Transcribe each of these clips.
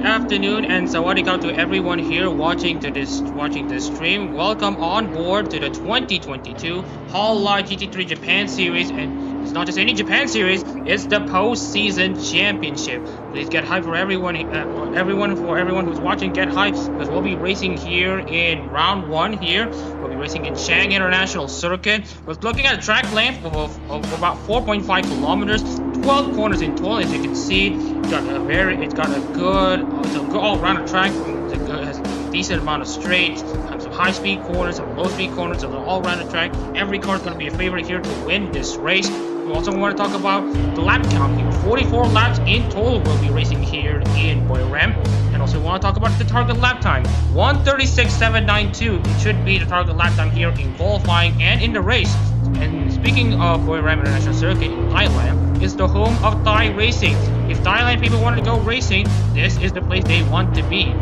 Good afternoon and sawadee to everyone here watching this stream. Welcome on board to the 2022 Hololive GT3 Japan Series, and it's not just any Japan Series, it's the Postseason Championship. Please get hype for everyone who's watching. Get hype because we'll be racing here in round 1 here. We'll be racing in Chang International Circuit. We're looking at a track length of about 4.5 kilometers. 12 corners in total, as you can see. It's got a good all-round track. It has a decent amount of straights, some high-speed corners, some low-speed corners, so the all-round track. Every car is going to be a favorite here to win this race. We also want to talk about the lap count here. 44 laps in total we'll be racing here in Buriram. And also we want to talk about the target lap time. 1:36.792. It should be the target lap time here in qualifying and in the race. And speaking of Buriram International Circuit in Thailand, it's the home of Thai racing. If Thailand people want to go racing, this is the place they want to be.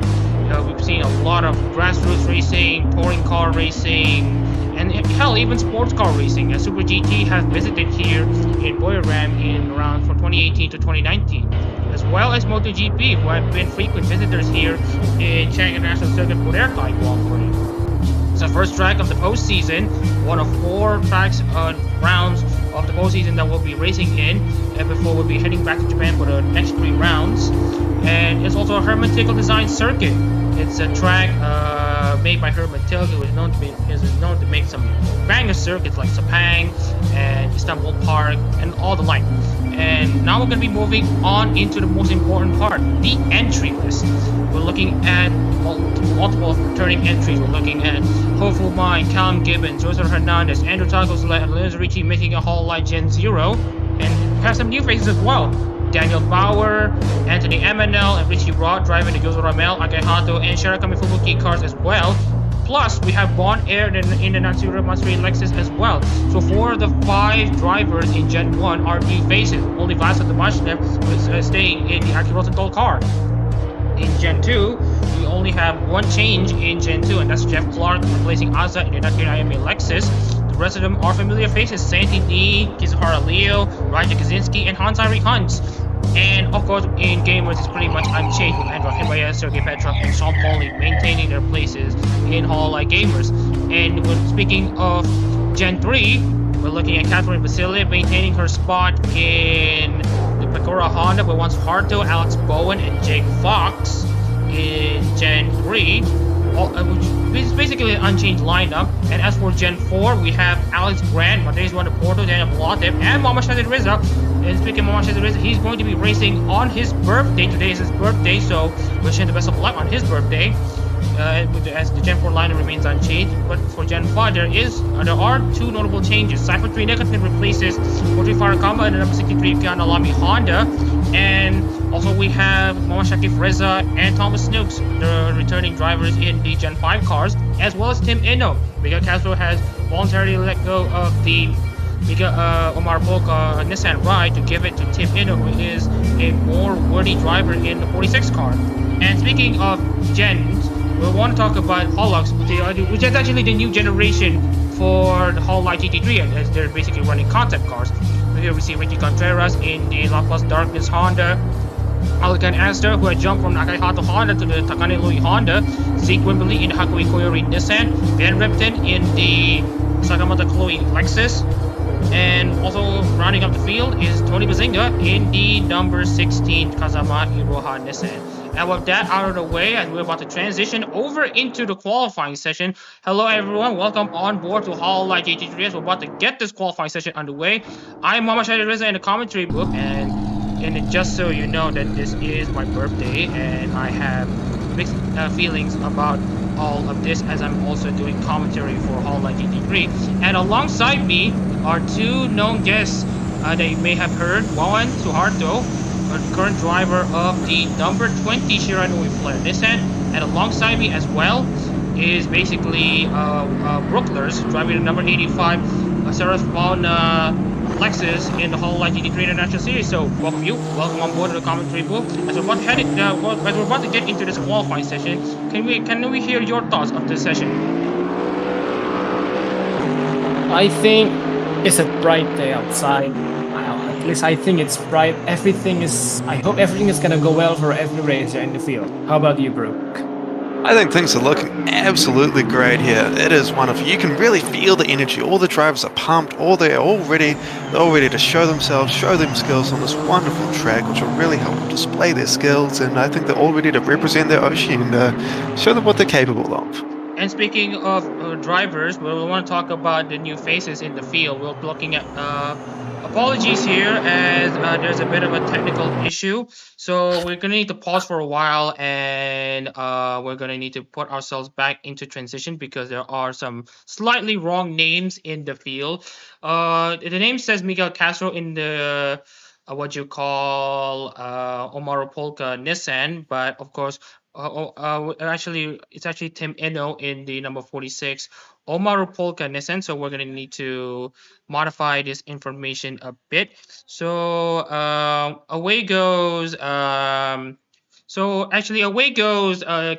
We've seen a lot of grassroots racing, touring car racing, and hell, even sports car racing. Super GT has visited here in Buriram in around from 2018 to 2019, as well as MotoGP, who have been frequent visitors here in Chang International Circuit for their Thai Grand Prix. It's the first track of the postseason, one of 4 tracks rounds of the postseason that we'll be racing in, and before we'll be heading back to Japan for the next 3 rounds. And it's also a hermetical design circuit. It's a track made by Hermetic, who is known to make some banger circuits like Sepang and Istanbul Park and all the like. And now we're going to be moving on into the most important part, the entry list. We're looking at multiple returning entries. We're looking at Hopeful Mind, Callum Gibbons, Rosa Hernandez, Andrew Tacos, Liz Ricci making a Hololive Gen 0, and we have some new faces as well. Daniel Bauer, Anthony Emanel, and Richie Rod driving the Gyozo Ramel, Akehato, and Shirakami Fubuki cars as well. Plus, we have Bon Air in the Natsura Matsuri Lexus as well. So for the 5 drivers in Gen 1 are new faces. Only Vasa Tomashnev was staying in the Aki Rosenthal car. In Gen 2, we only have 1 change in Gen 2, and that's Jeff Clark replacing Aza in the Adak-RMS Lexus. The rest of them are familiar faces: Santi D, Kizuhara Leo, Raja Kaczynski, and Hans-Henrik Hans. And of course, in gamers, it's pretty much unchanged with Andrew Hibaye, Sergei Petrov, and Sean Pauli maintaining their places in Hololive Gamers. And speaking of Gen 3, we're looking at Catherine Vasily maintaining her spot in the Pecora Honda with Juan Suharto, Alex Bowen, and Jake Fox in Gen 3. Which is basically an unchanged lineup. And as for Gen 4, we have Alex Grant, Mateus Juan Porto, Daniel Blatep, and Mama Shazid Rizza. And speaking of Mama Shazid Rizza, he's going to be racing on his birthday. Today is his birthday, so wish him the best of luck on his birthday. As the Gen 4 lineup remains unchanged. But for Gen 5, there are 2 notable changes. Cypher 3 Nicholson replaces Motri Farakama in the number 63 Kiana Lamy Honda. And also we have Mama Shakif Reza and Thomas Snooks, the returning drivers in the Gen 5 cars, as well as Tim Ino. Miguel Castro has voluntarily let go of the Omar Polka Nissan ride to give it to Tim Ino, who is a more worthy driver in the 46 car. And speaking of gens, we want to talk about Holux, which is actually the new generation for the Hololive GT3, as they're basically running concept cars. Here we see Ricky Contreras in the La Plus Darkness Honda, Alkan Aster, who had jumped from Nakaihato Honda to the Takane Lui Honda, Zeke Wimberly in the Hakui Koyori Nissan, Dan Ripton in the Sakamata Chloe Lexus, and also rounding up the field is Tony Bazinga in the number 16 Kazama Iroha Nissan. And with that out of the way, as we're about to transition over into the qualifying session. Hello everyone, welcome on board to Hololive GT3 as we're about to get this qualifying session underway. I'm Mama Shadi Reza in the commentary booth, and just so you know that this is my birthday, and I have mixed feelings about all of this as I'm also doing commentary for Hololive GT3. And alongside me are 2 known guests that you may have heard. Juan Suharto, current driver of the number 20 Shiranui Flare Nissan, and alongside me as well is basically Brooklers driving the number 85 Sarah Fauna Lexus in the Hololive GT3 International Series. So welcome on board to the commentary booth. As we're about to get into this qualifying session, can we hear your thoughts on this session? I think it's a bright day outside. At least I think it's bright. I hope everything is gonna go well for every racer in the field. How about you, Brooke? I think things are looking absolutely great here. It is wonderful. You can really feel the energy. All the drivers are pumped. They're all ready to show themselves, show them skills on this wonderful track, which will really help them display their skills. And I think they're all ready to represent their Oshi and show them what they're capable of. And speaking of drivers, we want to talk about the new faces in the field. We're looking at apologies here as there's a bit of a technical issue. So we're going to need to pause for a while, and we're going to need to put ourselves back into transition because there are some slightly wrong names in the field. The name says Miguel Castro in the what you call Omaru Polka Nissan, but of course it's actually Tim Eno in the number 46 Omaru Polka Nissan. So we're going to need to modify this information a bit. So away goes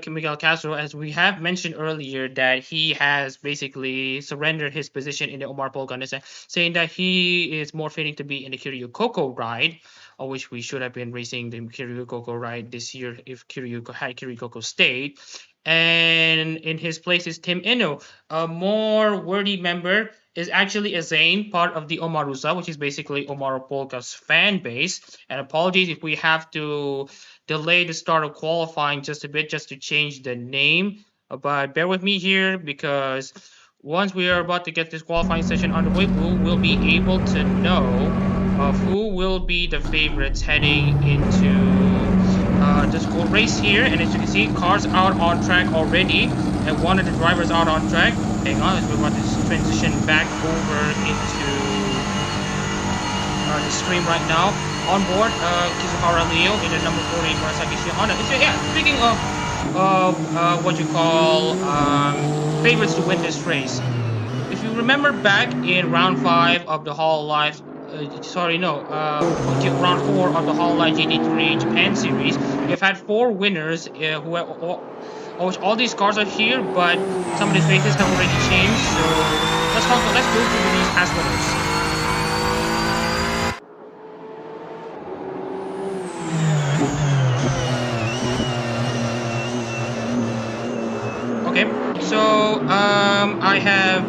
Miguel Castro, as we have mentioned earlier that he has basically surrendered his position in the Omaru Polka Nissan, saying that he is more fitting to be in the Kiryu Koko ride, which we should have been racing the Kiryu Koko ride this year if Kiryu Koko stayed. And in his place is Tim Eno. A more worthy member is actually a Zane, part of the Omaruza, which is basically Omaru Polka's fan base. And apologies if we have to delay the start of qualifying just a bit just to change the name. But bear with me here because once we are about to get this qualifying session underway, we will be able to know who will be the favorites heading into this whole race here. And as you can see, cars out on track already, and one of the drivers out on track. Hang on, as we're about to transition back over into the stream right now. On board, Kizuhara Leo in the number 48 Murasaki Honda. Speaking of what you call favorites to win this race. If you remember back in round 5 of the Hololive round 4 of the Hololive GT3 Japan Series, we've had 4 winners which all these cars are here, but some of the faces have already changed. So let's go through these past winners. Okay, so I have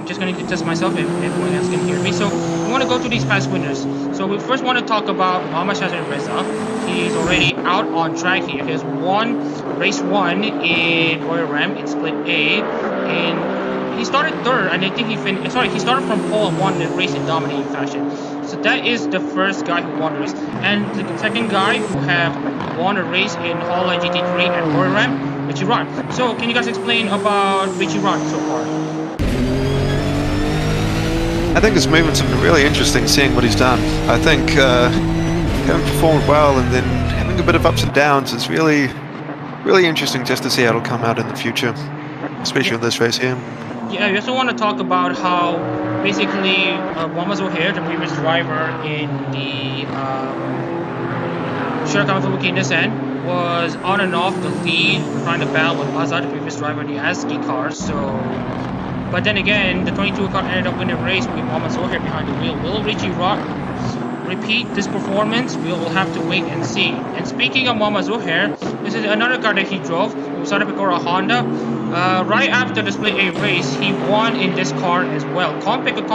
just going to test myself if everyone else can hear me. So we want to go to these past winners. So we first want to talk about Mama Shazan Reza. He's already out on track here. He has won race 1 in Buriram in split A, and he started third, and I think he started from pole and won the race in dominating fashion. So that is the first guy who won the race. And the second guy who have won a race in Hololive GT3 at Buriram, Richie Rod. So can you guys explain about Richie Rod so far? I think his movements have been really interesting, seeing what he's done. I think having performed well and then having a bit of ups and downs is really interesting just to see how it'll come out in the future, especially in this race here. Yeah, we also want to talk about how basically Wama Zohair, the previous driver in the Shirakawa Fubuki Nissan, was on and off the lead, trying to battle with Maza, the previous driver in the ASCII car. But then again, the 22 car ended up winning the race with Wama Zohair behind the wheel. Will Richie Rock repeat this performance? We will have to wait and see. And speaking of Wama Zohair, this is another car that he drove. It was Sarapikora Honda. Right after the Split A race, he won in this car as well. Compeko to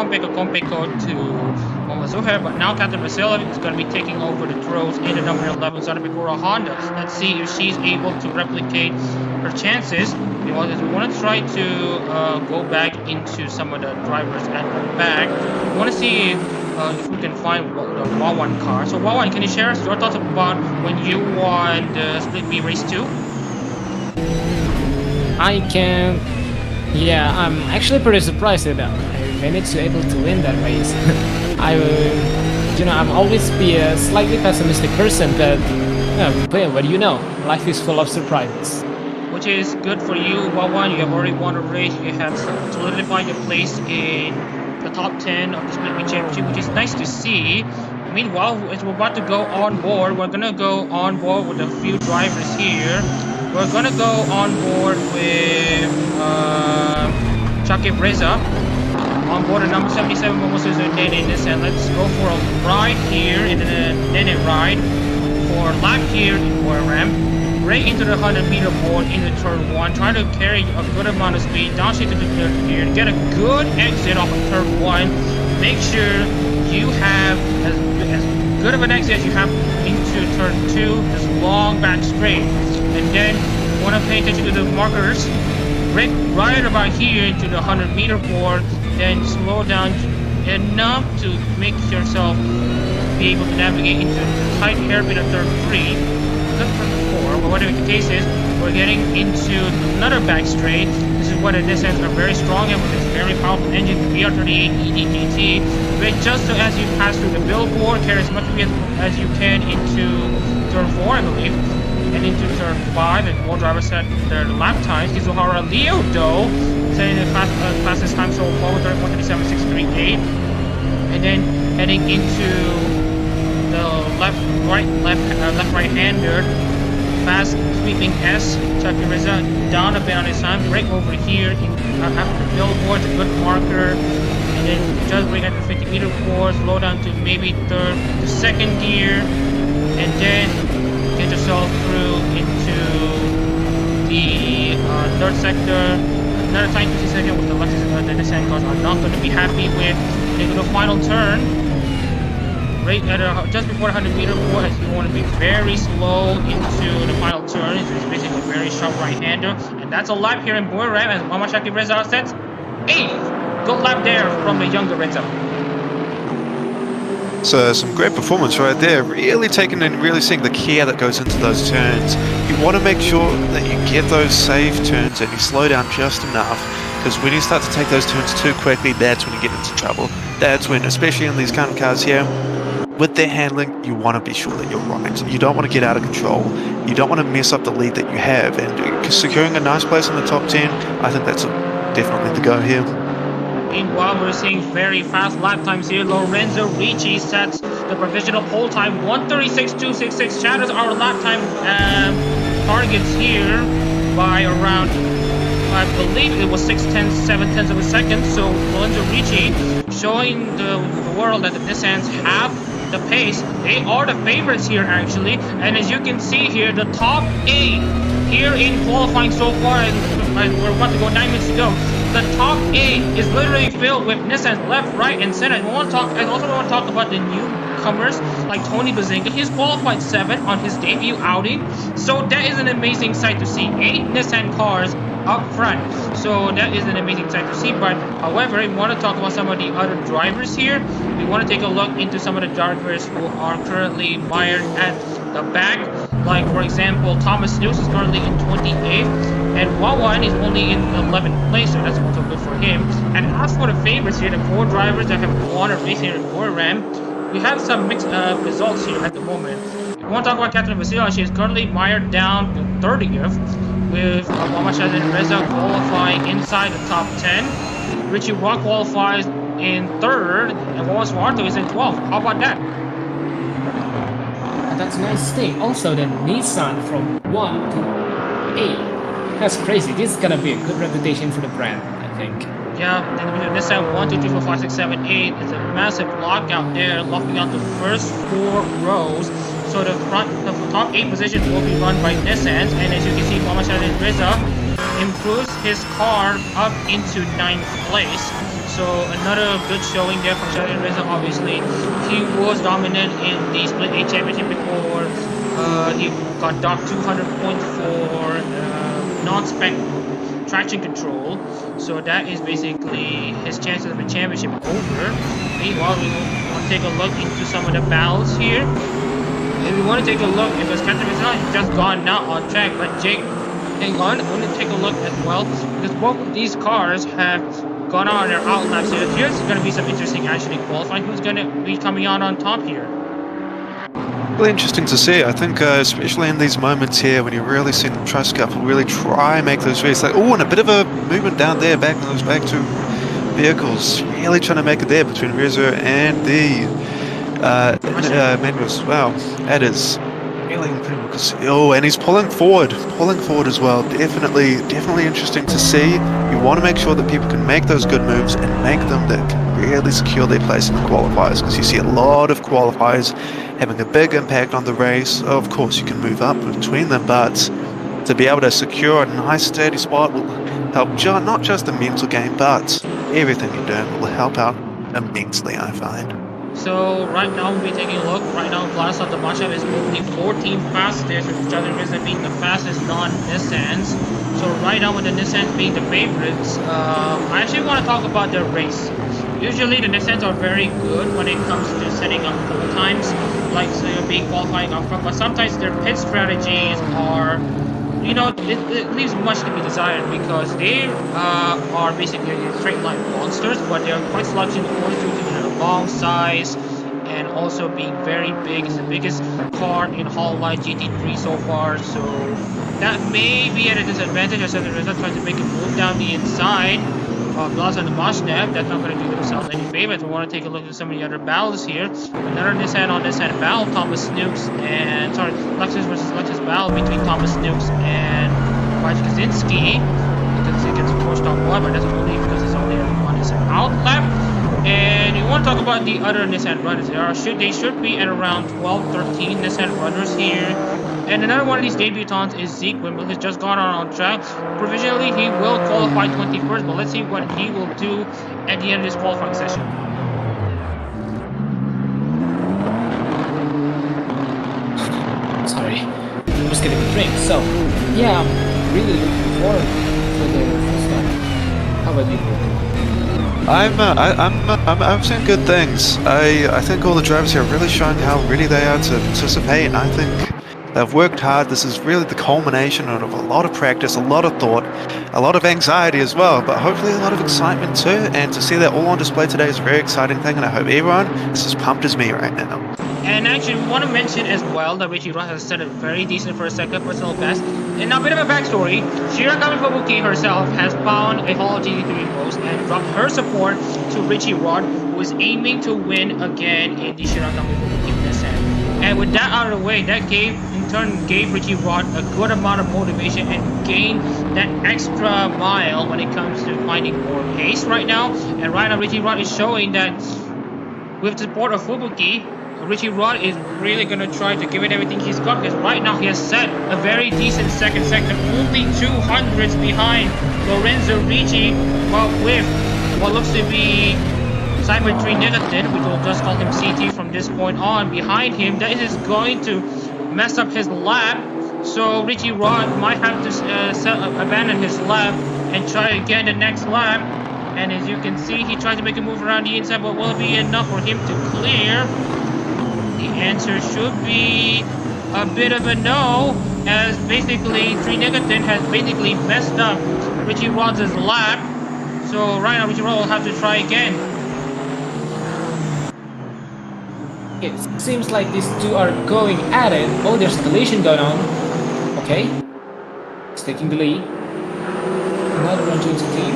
Wama Zohair, but now Captain Vasilov is going to be taking over the throws in the number 11 Sarapikora Honda. Let's see if she's able to replicate her chances. We want to try to go back into some of the drivers at the back. We want to see if we can find the Wawan car. So Wawan, can you share us your thoughts about when you won the Split B race 2? I can. Yeah, I'm actually pretty surprised that I managed to able to win that race. I'm always be a slightly pessimistic person, but what do you know? Life is full of surprises. Which is good for you, Wawan. You have already won a race. You have solidified your place in the top 10 of the Split B Championship, which is nice to see. Meanwhile, as we're about to go on board, we're gonna go on board with a few drivers here. We're gonna go on board with Shakib Reza. on board the number 77 Momosuzu Nene Nissan. Let's go for a ride here in the Nene ride for lap here in Buriram. Right into the 100-meter board in the turn 1. Try to carry a good amount of speed. Downshift to the third gear. Get a good exit off of turn 1. Make sure you have as good of an exit as you have into turn 2. This long back straight. And then want to pay attention to the markers. Brake right about here into the 100-meter board. Then slow down enough to make yourself be able to navigate into the tight hairpin of turn 3. Good turn 4, but whatever the case is, we're getting into another back straight. This is what the Nissans are very strong at with its very powerful engine, VR38 ED-GT. But just so as you pass through the billboard, carry as much as you can into turn 4, I believe, and into turn 5, and more drivers set their lap times. Kizuhara Leo, though, setting the fastest time so far with 137.638, and then heading into the left-right-hander, fast sweeping S. Chucky Rizza down a bit on his time, brake over here after the billboard, a good marker, and then just brake at the 50-meter board, slow down to maybe third to second gear, and then get yourself through into the third sector. Another time 50 seconds with the Lexus the Nissan cars are not going to be happy with. Into the final turn, right at just before the 100-meter board, as you want to be very slow into the final turn. It's basically a very sharp right-hander, and that's a lap here in Buriram as Mamashaki Reza sets 8th. Good lap there from the younger Reza. So some great performance right there, really taking and really seeing the care that goes into those turns. You want to make sure that you get those safe turns and you slow down just enough, because when you start to take those turns too quickly, that's when you get into trouble. That's when, especially in these kind of cars here, with their handling, you want to be sure that you're right. You don't want to get out of control. You don't want to mess up the lead that you have, and securing a nice place in the top 10, I think that's definitely the go here. Meanwhile, we're seeing very fast lap times here. Lorenzo Ricci sets the provisional pole time 1:36.266. Shatters our lap time targets here by around, I believe it was 0.7 of a second. So Lorenzo Ricci showing the world that the Nissans have the pace. They are the favorites here actually, and as you can see here, the top 8 here in qualifying so far, and we're about to go 9 minutes to go. The top 8 is literally filled with Nissans left, right, and center. I also want to talk about the newcomers like Tony Bazinga. He's qualified 7th on his debut outing, so that is an amazing sight to see. 8 Nissan cars up front, so that is an amazing sight to see. But however, we want to talk about some of the other drivers here. We want to take a look into some of the drivers who are currently mired at the back, like for example Thomas Snooze is currently in 28th, and Wawan is only in 11th place, so that's also good for him. And as for the favorites here, the 4 drivers that have won a race here in Buriram, we have some mixed results here at the moment. We want to talk about Catherine Vasila. She is currently mired down to 30th, with Mamashad and Reza qualifying inside the top 10. Richie Rock qualifies in 3rd, and Wawan Swarto is in 12th. How about that? That's a nice thing. Also, the Nissan from 1 to 8. That's crazy. This is gonna be a good reputation for the brand, I think. Yeah, then we have Nissan 1, 2, 3, 4, 5, 6, 7, 8. It's a massive lockout there, locking out the first 4 rows. So the top 8 position will be run by Nissans, and as you can see, Mamashad Reza improves his car up into 9th place. So another good showing there from Shadin Reza. Obviously, he was dominant in the Split A Championship before he got docked 200 points for non-spec traction control. So that is basically his chances of the championship over. Meanwhile, we want to take a look into some of the battles here. And we want to take a look, because Captain Rizal has just gone now on track, but Jake, hang on, I want to take a look as well, because both of these cars have gone on their out laps here. Here's going to be some interesting actually qualifying. Who's going to be coming out on top here? Really interesting to see. I think especially in these moments here when you really see the trust couple really try and make those races. Like, oh, and a bit of a movement down there, back those back two vehicles. Really trying to make it there between Reza and the Manuels. Wow, that is really incredible because and he's pulling forward as well. Definitely interesting to see. You want to make sure that people can make those good moves and make them that can really secure their place in the qualifiers, because you see a lot of qualifiers having a big impact on the race. Of course, you can move up between them, but to be able to secure a nice steady spot will help not just the mental game, but everything you're doing will help out immensely, I find. So right now we'll be taking a look. Right now Glass of the Mashup is only 14 fastest, with the other reason being the fastest non-Nissans. So right now with the Nissans being the favorites, I actually want to talk about their race. Usually the Nissans are very good when it comes to setting up pole times, like being qualifying up front, but sometimes their pit strategies are, it leaves much to be desired, because they are basically straight line monsters, but they are quite sluggish in the corners due to their long size and also being very big. It's the biggest car in Hololive GT3 so far, so that may be at a disadvantage as the result tries to make a move down the inside. Glass on the Mashnev, that's not going to do themselves any favors. We want to take a look at some of the other battles here. Another Nissan on Nissan battle, Lexus versus Lexus battle between Thomas Snooks and Raj Kaczynski. Kaczynski gets pushed off one, but that's only because it's only on Nissan outlet. And you want to talk about the other Nissan runners. They should be at around 12-13 Nissan runners here. And another one of these debutants is Zeke Wimble. He's just gone on track. Provisionally, he will qualify 21st, but let's see what he will do at the end of this qualifying session. Sorry, I was getting a drink. So, yeah, I'm really looking forward to the first time. How about you? I'm seeing good things. I think all the drivers here are really showing how ready they are to participate, and I think they've worked hard. This is really the culmination of a lot of practice, a lot of thought, a lot of anxiety as well, but hopefully a lot of excitement too. And to see that all on display today is a very exciting thing, and I hope everyone is as pumped as me right now. And actually, we want to mention as well that Richie Ross has set a very decent first second personal best. And now a bit of a backstory. Shirakami Fubuki herself has found a Hololive GT3 post and dropped her support to Richie Rod, who is aiming to win again in the Shirakami Fubuki Nissan. And with that out of the way, that gave Richie Rod a good amount of motivation and gained that extra mile when it comes to finding more pace right now. And right now, Richie Rod is showing that with the support of Fubuki, Richie Rod is really going to try to give it everything he's got, because right now he has set a very decent second sector, only 200s behind Lorenzo Ricci, but with what looks to be Cyber 3 Negative, which will just call him CT from this point on, behind him. That is going to mess up his lap, so Richie Rod might have to abandon his lap and try again the next lap. And as you can see, he tried to make a move around the inside, but will it be enough for him to clear? The answer should be a bit of a no, as basically 3 Negative has basically messed up Richie Rod's lap. So right now Richie Rod will have to try again. It seems like these two are going at it. Oh, there's collision going on. Okay. It's taking the lead. Another one joins the team.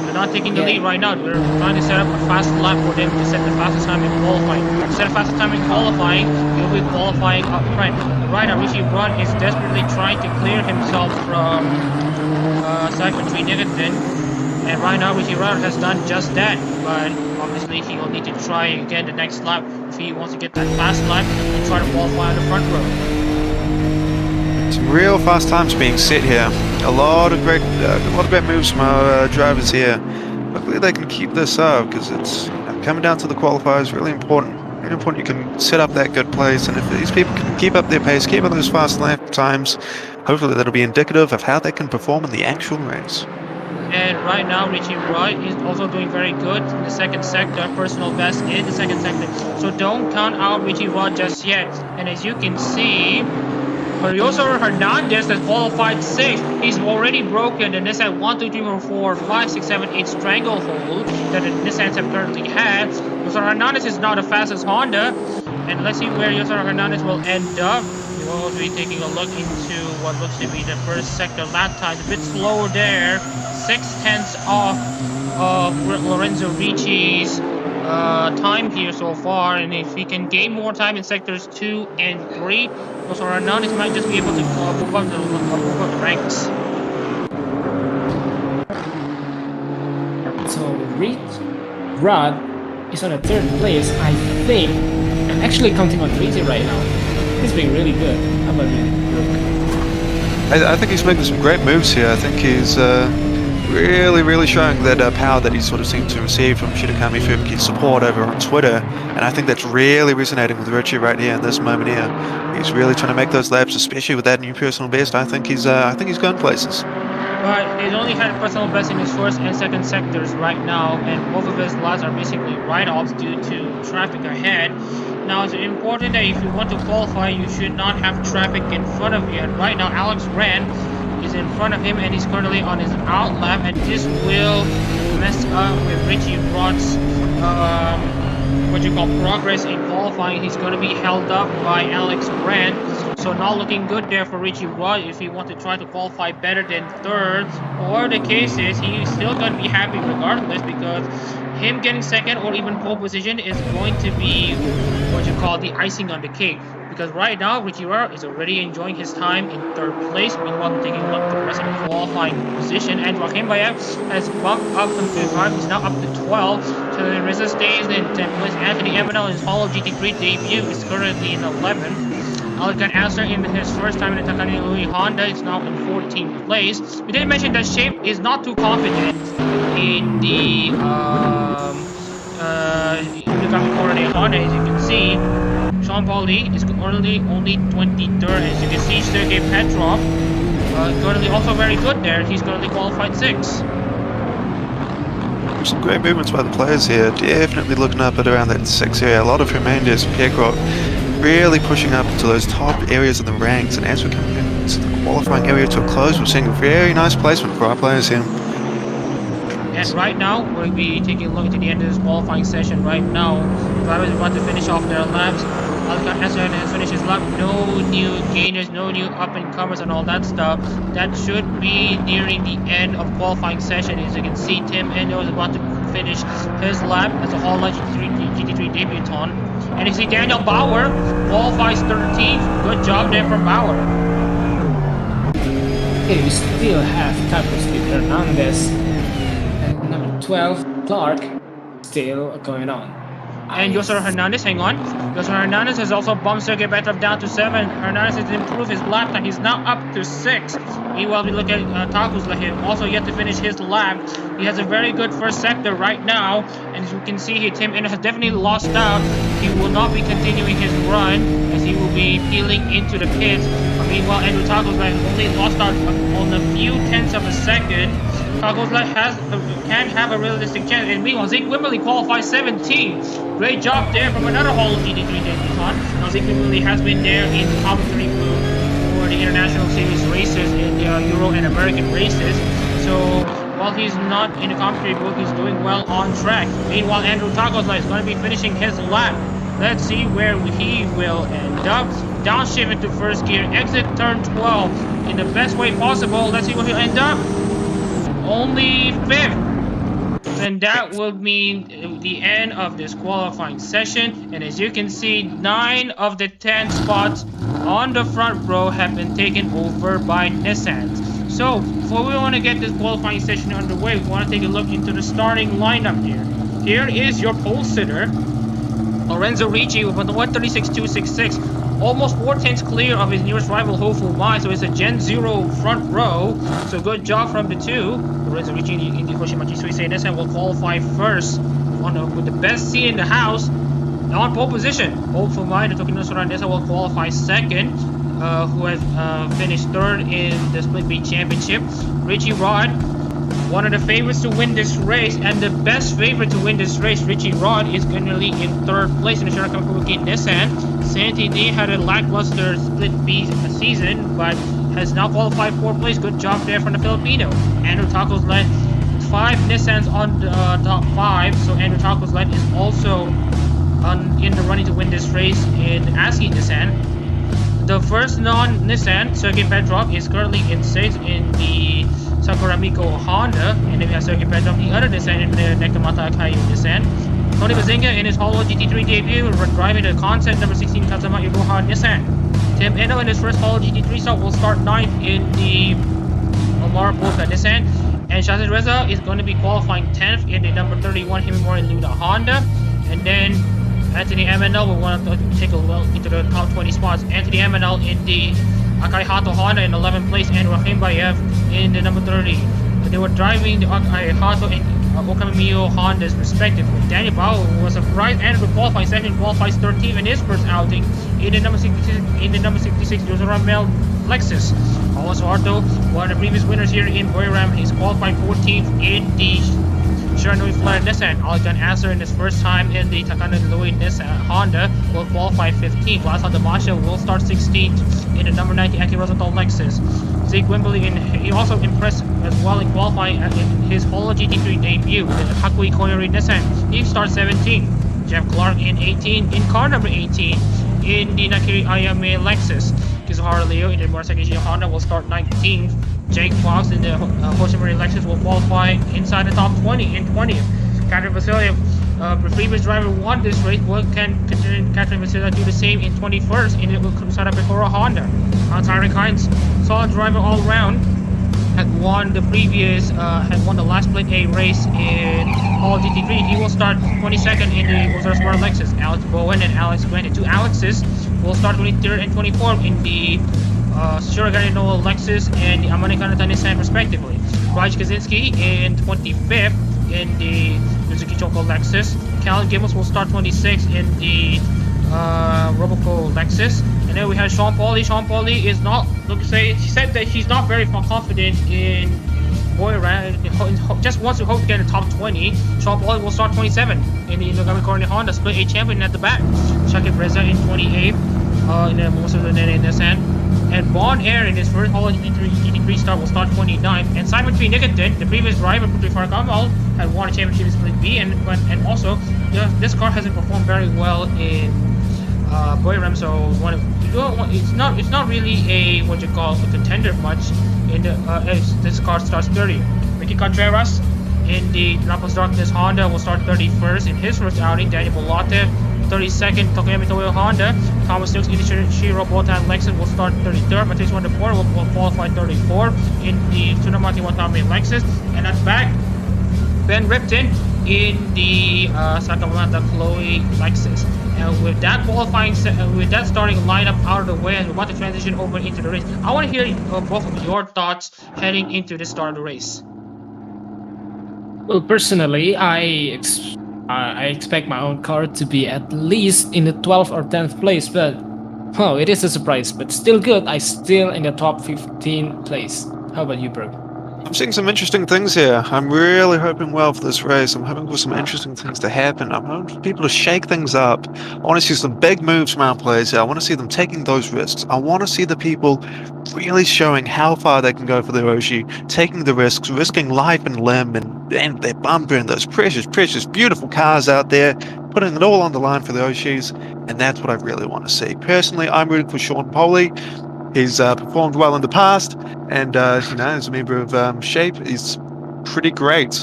They're not taking the lead right now. We're trying to set up a fast lap for them to set the fastest time in qualifying. To set the fastest time in qualifying, he'll be qualifying up front. Right now, Richie Rod is desperately trying to clear himself from Cyber 3 Negative. And right now, Richie Rod has done just that. But obviously, he will need to try again the next lap if he wants to get that fast lap and try to qualify on the front row. Some real fast times being set here. A lot of great moves from our drivers here. Hopefully they can keep this up, because it's coming down to the qualifiers. Really important. Really important you can set up that good place, and if these people can keep up their pace, keep up those fast lap times, hopefully that'll be indicative of how they can perform in the actual race. And right now, Richie Rod is also doing very good in the second sector, personal best in the second sector. So don't count out Richie Rod just yet. And as you can see, Jose Hernandez has qualified 6th. He's already broken the Nissan 1, 2, 3, 4, 5, 6, 7, 8 stranglehold that the Nissans have currently had. Jose Hernandez is now the fastest Honda. And let's see where Jose Hernandez will end up. We will be taking a look into what looks to be the first sector lap time. A bit slower there. 6/10 off of Lorenzo Ricci's time here so far, and if he can gain more time in sectors 2 and 3, also Hernandez might just be able to move up the ranks. So Rod is on the 3rd place, I think. I'm actually counting on Richie right now. He's being really good. How about you, Brooke? I think he's making some great moves here. I think he's really showing that power that he sort of seemed to receive from Shirakami Fubuki's support over on Twitter, and I think that's really resonating with Richie right here in this moment here. He's really trying to make those laps, especially with that new personal best. I think he's going places. But he's only had personal best in his 1st and 2nd sectors right now, and both of his laps are basically write-offs due to traffic ahead. Now, it's important that if you want to qualify, you should not have traffic in front of you. And right now, Alex Rand is in front of him, and he's currently on his out lap, and this will mess up with Richie Rod's progress in qualifying. He's going to be held up by Alex Rand, so not looking good there for Richie Rod if he wants to try to qualify better than 3rd, or the case is he's still going to be happy regardless, because him getting 2nd or even pole position is going to be the icing on the cake. Because right now, Richie Rod is already enjoying his time in 3rd place. Meanwhile, taking a look at the rest of the qualifying position. And Joaquin Bayev has bumped up from 25. He's now up to 12. So the rest stays in 10th place. Anthony Evanel in his Hololive GT3 debut is currently in 11th. Alkan Asser in his first time in the Takane Louis Honda is now in 14th place. We did mention that Shape is not too confident in the Takane Honda, as you can see. Sean Paul Lee is currently only 23rd. As you can see, Sergei Petrov currently also very good there. He's currently qualified 6th. Some great movements by the players here. Definitely looking up at around that 6th area. A lot of Hernandez and Pierre really pushing up to those top areas of the ranks. And as we're coming into the qualifying area to a close, we're seeing a very nice placement for our players here. And right now, we'll be taking a look at the end of this qualifying session right now. Drivers are about to finish off their laps. Alkan Asser has finished his lap. No new gainers, no new up-and-comers and all that stuff. That should be nearing the end of qualifying session. As you can see, Tim Endo is about to finish his lap as a Hololive GT3 debutant. And you see Daniel Bauer qualifies 13th. Good job there from Bauer. Okay, we still have Carlos Hernandez. 12, Clark, still going on. And Yosser Hernandez, hang on. Yosser Hernandez has also bumped Sergei Petrov down to 7. Hernandez has improved his lap time. He's now up to 6. Meanwhile, we look at Takus Lahir, also yet to finish his lap. He has a very good first sector right now. And as you can see here, Tim Inner has definitely lost out. He will not be continuing his run as he will be peeling into the pits. Meanwhile, Andrew Takus Lahir only lost out on a few tenths of a second. Takus Lahir can have a realistic chance. And meanwhile, Zeke Wimberly qualifies 17th. Great job there from another Hololive GT3 debutant. Now Zeke Wimberly has been there in the commentary booth for the International Series races in the Euro and American races. So while he's not in the commentary booth, he's doing well on track. Meanwhile, Andrew Takus Lahir is going to be finishing his lap. Let's see where he will end up. Downshift into first gear, exit turn 12 in the best way possible. Let's see where he'll end up. Only 5th. And that will mean the end of this qualifying session. And as you can see, 9 of the 10 spots on the front row have been taken over by Nissans. So before we want to get this qualifying session underway, we want to take a look into the starting lineup here. Here is your pole sitter, Lorenzo Ricci with a 136.266. Almost 4 tenths clear of his nearest rival Hofu Mai, so it's a Gen 0 front row. So good job from the two. Lorenzo Ricci in the Hoshimachi Suisei Nissan will qualify first with the best seat in the house on pole position. Hofu Mai, the Tokyo Nissan Nissan will qualify second, who has finished 3rd in the Split B Championship. Richie Rod, one of the favorites to win this race, and the best favorite to win this race, Richie Rod, is currently in 3rd place in the Shirakami Fubuki Nissan. Santi D had a lackluster Split B season, but has now qualified 4th place. Good job there from the Filipino. Andrew Takus led 5 Nissans on the top 5, so Andrew Takus led is also in the running to win this race in ASCII Nissan. The first non-Nissan, Sergei Petrov, is currently in 6th in the Sakuramiko Honda, and then we have Sergei Petrov, the other Nissan in the Nekamata Akayu Nissan. Tony Bazinga in his Hololive GT3 debut, driving the concept number 16 Kazama Iroha Nissan. Tim Eno in his first Hololive GT3 start will start 9th in the Omar Polka Nissan. And Shazid Reza is going to be qualifying 10th in the number 31 Himimori Luna Honda. And then Anthony MNL will want to take a look into the top 20 spots. Anthony MNL in the Akai Hato Honda in 11th place and Rahim Bayev in the number 30. They were driving the Akai Hato and Okamio Hondas respectively. Daniel Bao was surprised and would qualify second, qualifies 13th in his first outing in the number 66 Yozoramel Lexus. Carlos Arto, one of the previous winners here in Buriram, he's qualified 14th in the Shiranui Flare Nissan. Algan Asser in his first time in the Takana Louis Nissan Honda will qualify 15th. Lasa Damasha will start 16th in the number 90 Aki Rosenthal Lexus. Zeke Wimbley, he also impressed as well in qualifying in his Hololive GT3 debut with the Hakui Koyori Nissan. He starts 17th. Jeff Clark in 18, in car number 18 in the Nakiri Ayame Lexus. Kizuhara Leo in the Murasaki Honda will start 19th. Jake Fox in the Hoshimori Lexus will qualify inside the top 20 in 20th. Catherine Vasiliev, the previous driver won this race. Can Catherine Vasiliev do the same in 21st in the Kusara Pecora Honda? Tyrick Hines, solid driver all round, had won the last Split A race in Hololive GT3. He will start 22nd in the Ozara Smart Lexus. Alex Bowen and Alex Gwynn, two Alexes, will start 23rd and 24th in the Shiragari Noah Lexus and the Amane Kanata Nissan respectively. Raj Kaczynski in 25th in the Suzuki Choco Lexus. Callan Gibbons will start 26th in the Roboco Lexus. And then we have Sean Pauli. Sean Pauli is not, she said that she's not very confident in Buriram, just wants to hope to get in the top 20. Sean Pauli will start 27th in the Inogami Corner Honda Split A champion at the back. Shakib Reza in 28th in the Mosa Nene Nissan. And Bon Air in his first Hololive GT3 start will start 29th. And Simon P. Nikitin, the previous driver for Farakamal, had won a championship in Split B. And also, this car hasn't performed very well in Buriram, so it's not really a a contender much. In the this car starts 30th. Ricky Contreras in the Rampos Darkness Honda will start 31st in his first outing. Daniel Bolatev 32nd, Tokoyami Toyo Honda. Thomas Stokes in the Shiro Botan Lexus will start 33rd. Matheus Wonderford will qualify 34th in the Tsunamati Watame Lexus. And at back, Ben Ripton in the Sakamata Chloe Lexus. And with that starting lineup out of the way, and we want to transition over into the race. I want to hear both of your thoughts heading into the start of the race. Well, personally, I expect my own car to be at least in the 12th or 10th place, but it is a surprise, but still good. I still in the top 15 place. How about you, bro? I'm seeing some interesting things here. I'm really hoping well for this race. I'm hoping for some interesting things to happen. I'm hoping for people to shake things up. I want to see some big moves from our players here. I want to see them taking those risks. I want to see the people really showing how far they can go for their Oshi, taking the risks, risking life and limb and their bumper and those precious, beautiful cars out there, putting it all on the line for the Oshis, and that's what I really want to see. Personally, I'm rooting for Sean Pauli. He's performed well in the past, and as a member of Shape, he's pretty great.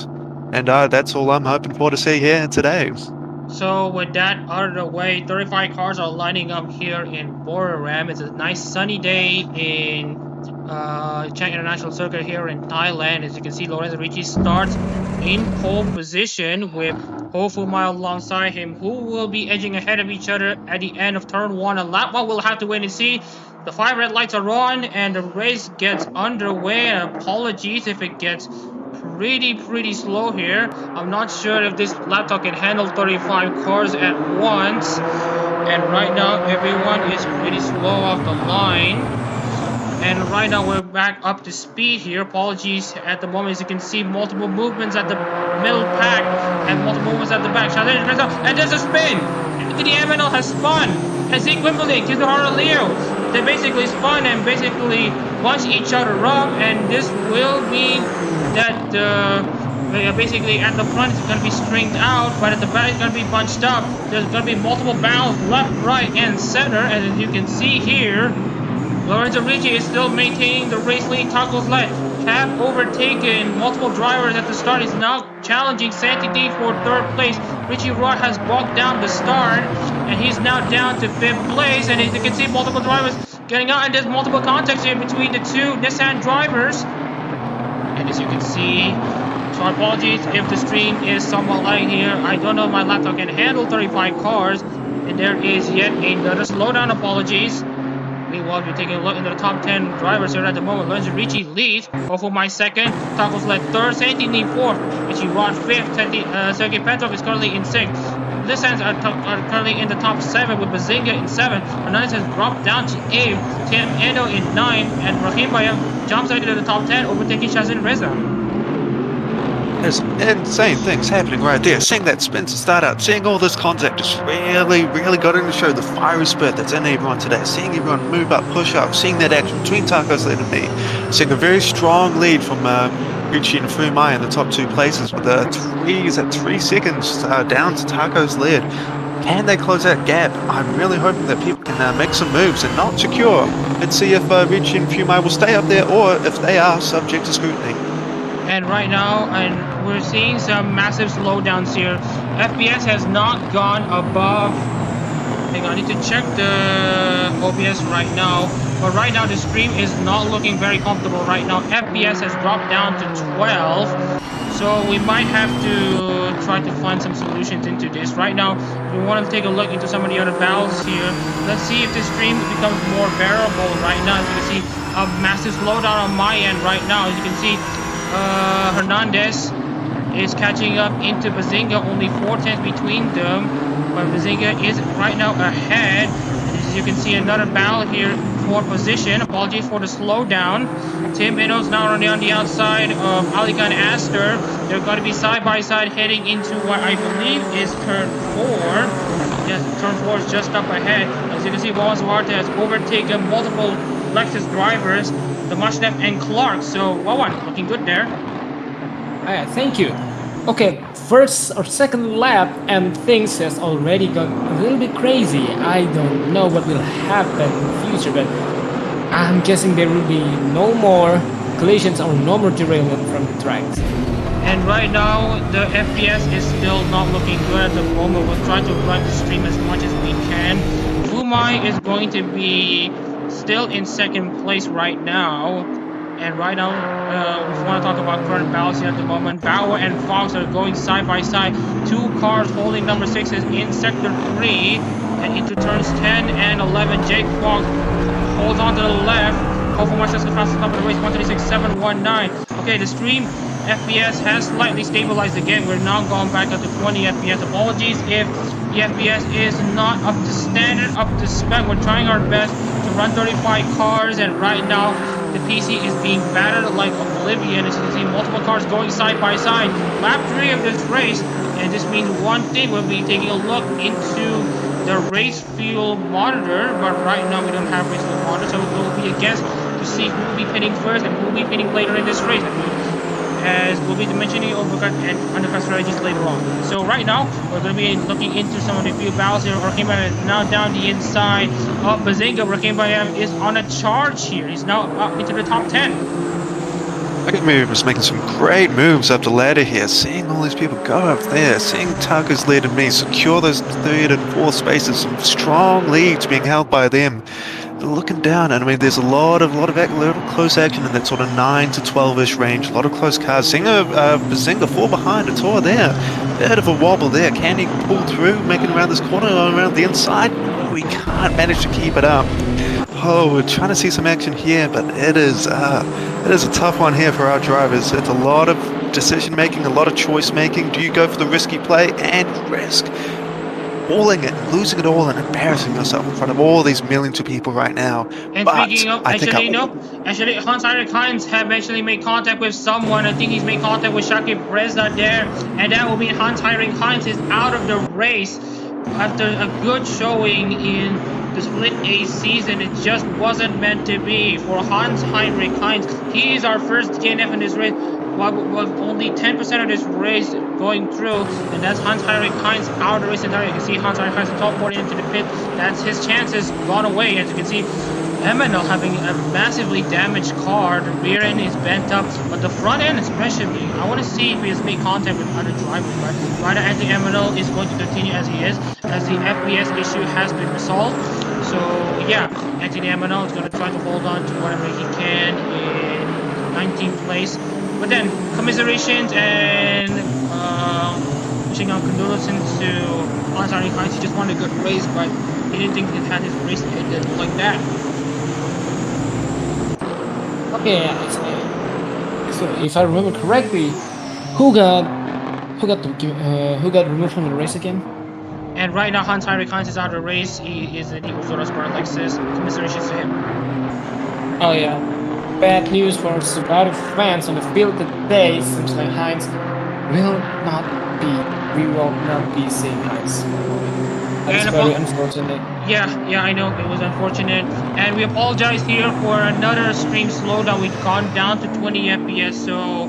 And that's all I'm hoping for to see here today. So with that out of the way, 35 cars are lining up here in Buriram. It's a nice sunny day in Chang International Circuit here in Thailand. As you can see, Lorenzo Ricci starts in pole position with Hofu Mile alongside him, who will be edging ahead of each other at the end of turn 1. And lap 1 we'll have to wait and see. The 5 red lights are on and the race gets underway. And apologies if it gets pretty slow here. I'm not sure if this laptop can handle 35 cars at once. And right now everyone is pretty slow off the line. And right now we're back up to speed here. Apologies at the moment. As you can see, multiple movements at the middle pack and multiple movements at the back. And there's a spin. The MNL has spun. And Zeke Wimbley, Kizuhara Leo, they basically spun and basically bunched each other up. And this will mean that basically at the front it's going to be stringed out, but at the back it's going to be bunched up. There's going to be multiple bounds left, right, and center. And as you can see here, Lorenzo Ricci is still maintaining the race lead. Taco's led. have overtaken multiple drivers at the start. He's now challenging Santi D for third place. Richie Rod has walked down the start, and he's now down to fifth place. And as you can see, multiple drivers getting out, and there's multiple contacts here between the two Nissan drivers. And as you can see, so apologies if the stream is somewhat lagging here. I don't know if my laptop can handle 35 cars, and there is yet another slowdown. Apologies. Meanwhile, we're taking a look into the top 10 drivers here at the moment. Lorenzo Ricci leads. Ofo my second. Tacos led third. Santini fourth. Richie Rod fifth. Sergey Petrov is currently in sixth. Listens are currently in the top 7 with Bazinga in 7th. Hernandez has dropped down to 8th. Tim Endo in 9th. And Rahim Bayam jumps out into the top 10, overtaking Shazin Reza. There's insane things happening right there. Seeing that Spencer start up, seeing all this contact just really got in to show the fiery spirit that's in everyone today. Seeing everyone move up, push up, seeing that action between Taco's lead and me. Seeing a very strong lead from Richie and Fumai in the top 2 places with 3 seconds down to Taco's lead. Can they close that gap? I'm really hoping that people can make some moves and not secure. Let's see if Richie and Fumai will stay up there or if they are subject to scrutiny. And right now, we're seeing some massive slowdowns here. FPS has not gone above. Hang on, I need to check the OBS right now. But right now, the stream is not looking very comfortable right now. FPS has dropped down to 12. So we might have to try to find some solutions into this. Right now, we want to take a look into some of the other battles here. Let's see if the stream becomes more bearable right now. As you can see, a massive slowdown on my end right now. As you can see, Hernandez is catching up into Bazinga, only 4/10 between them, but Bazinga is right now ahead. As you can see, another battle here for position. Apologies for the slowdown. Tim Inno's now running on the outside of Aligan Aster. They're going to be side by side heading into what I believe is turn 4. Yes, turn 4 is just up ahead. As you can see, Wallace Duarte has overtaken multiple Lexus drivers, the Mushnep and Clark. So, Wawan, looking good there. Thank you. Okay, first or second lap and things has already gone a little bit crazy. I don't know what will happen in the future, but I'm guessing there will be no more collisions or no more derailment from the tracks. And right now, the FPS is still not looking good at the moment. We'll try to run the stream as much as we can. Fumai is going to be still in second place right now. And right now, we want to talk about current battles here at the moment. Bauer and Fox are going side by side. 2 cars holding number 6 is in sector 3. And into turns 10 and 11, Jake Fox holds on to the left. Hopefully, much that's the fastest top of the race, 126.719. Okay, the stream FPS has slightly stabilized again. We're now going back up to 20 FPS. Apologies if the FPS is not up to standard, up to spec. We're trying our best to run 35 cars, and right now the PC is being battered like oblivion. As you can see, multiple cars going side by side. Lap 3 of this race, and this means one thing: we'll be taking a look into the race fuel monitor, but right now we don't have race fuel monitor, so it will be a guess to see who will be pitting first and who will be pitting later in this race. As we'll be mentioning overcut and undercut strategies later on. So right now, we're going to be looking into some of the few battles here. Rakim Bayam is now down the inside of Bazinga. Rakim Bayam is on a charge here. He's now up into the top 10. Rakim was making some great moves up the ladder here. Seeing all these people go up there, seeing Tucker's lead and me secure those 3rd and 4th spaces, some strong leads being held by them. Looking down, and I mean, there's a lot of close action in that sort of 9 to 12-ish range. A lot of close cars. Seeing Bazinga fall behind a tour there. Bit of a wobble there. Can he pull through, making around this corner, around the inside? We can't manage to keep it up. Oh, we're trying to see some action here, but it is a tough one here for our drivers. It's a lot of decision making, a lot of choice making. Do you go for the risky play and risk falling it, losing it all, and embarrassing yourself in front of all these millions of people right now? And but speaking of, actually, Hans-Heinrich Heinz have actually made contact with someone. I think he's made contact with Shakib Reza there, and that will mean Hans-Heinrich Heinz is out of the race after a good showing in the Split A season. It just wasn't meant to be for Hans-Heinrich Heinz. He is our first DNF in this race, with only 10% of this race going through, and that's Hans-Heinrich Heinz out of the race entirely. You can see Hans-Heinrich Heinz top 40 into the pit. That's his chances gone away. As you can see, MNL having a massively damaged car. The rear end is bent up, but the front end especially. I want to see if he has made contact with other drivers, but right now Anthony MNL is going to continue as he is, as the FPS issue has been resolved. So yeah, Anthony MNL is going to try to hold on to whatever he can in 19th place. But then, commiserations and wishing out condolences to Ansari Hines. He just wanted a good race, but he didn't think he had his race ended like that. Okay, so if I remember correctly, who got removed from the race again? And right now, Hans-Henrik Heinz is out of the race. He is in the Ursula Sport Lexus. Commiserations to him. Oh yeah, bad news for Subaru fans on the field today. Seems like Heinz will not be seeing Heinz. That's very unfortunate. Yeah, I know, it was unfortunate. And we apologize here for another stream slowdown. We've gone down to 20 FPS, so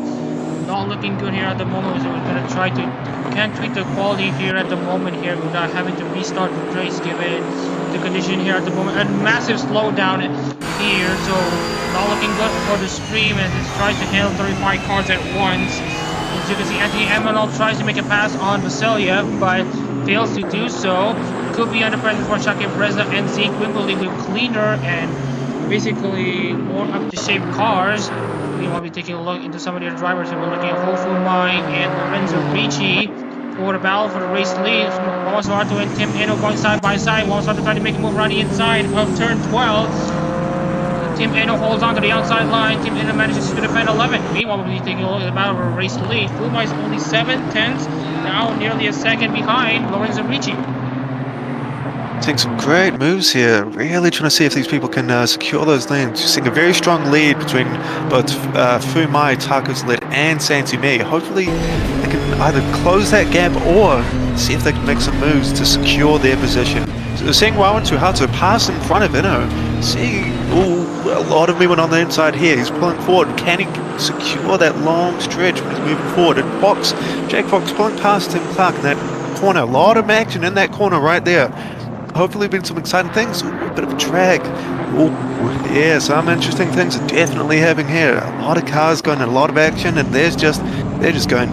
not looking good here at the moment. So we're gonna try to can't tweak the quality here at the moment here without having to restart the race given the condition here at the moment. A massive slowdown here, so not looking good for the stream as it tries to handle 35 cars at once. As you can see, Anthony Emanol tries to make a pass on Vasiliev, but fails to do so. Could be under pressure for Shakib Reza and Zeke Wimberly with cleaner and basically more up-to-shape cars. We want to be taking a look into some of the other drivers. So we're looking at Ho Fu Mai and Lorenzo Ricci for the battle for the race lead. Wallace Varto and Tim Eno going side by side. Wallace Varto trying to make a move around the inside of turn 12. Tim Eno holds on to the outside line. Tim Eno manages to defend 11. Meanwhile, we'll be taking a look at the battle for the race lead. Fu Mai is only 7/10, now nearly a second behind Lorenzo Ricci. Seeing some great moves here, really trying to see if these people can secure those lanes. Seeing a very strong lead between both Fumai, Taku's lead, and Sansumi. Hopefully they can either close that gap or see if they can make some moves to secure their position. So seeing Wawan Tuhatsu pass in front of Ino, seeing a lot of movement on the inside here. He's pulling forward. Can he secure that long stretch when he's moving forward? And Jake Fox pulling past Tim Clark in that corner. A lot of action in that corner right there. Hopefully been some exciting things. A bit of a drag. Oh, yeah, some interesting things are definitely happening here. A lot of cars going, a lot of action, and they're just going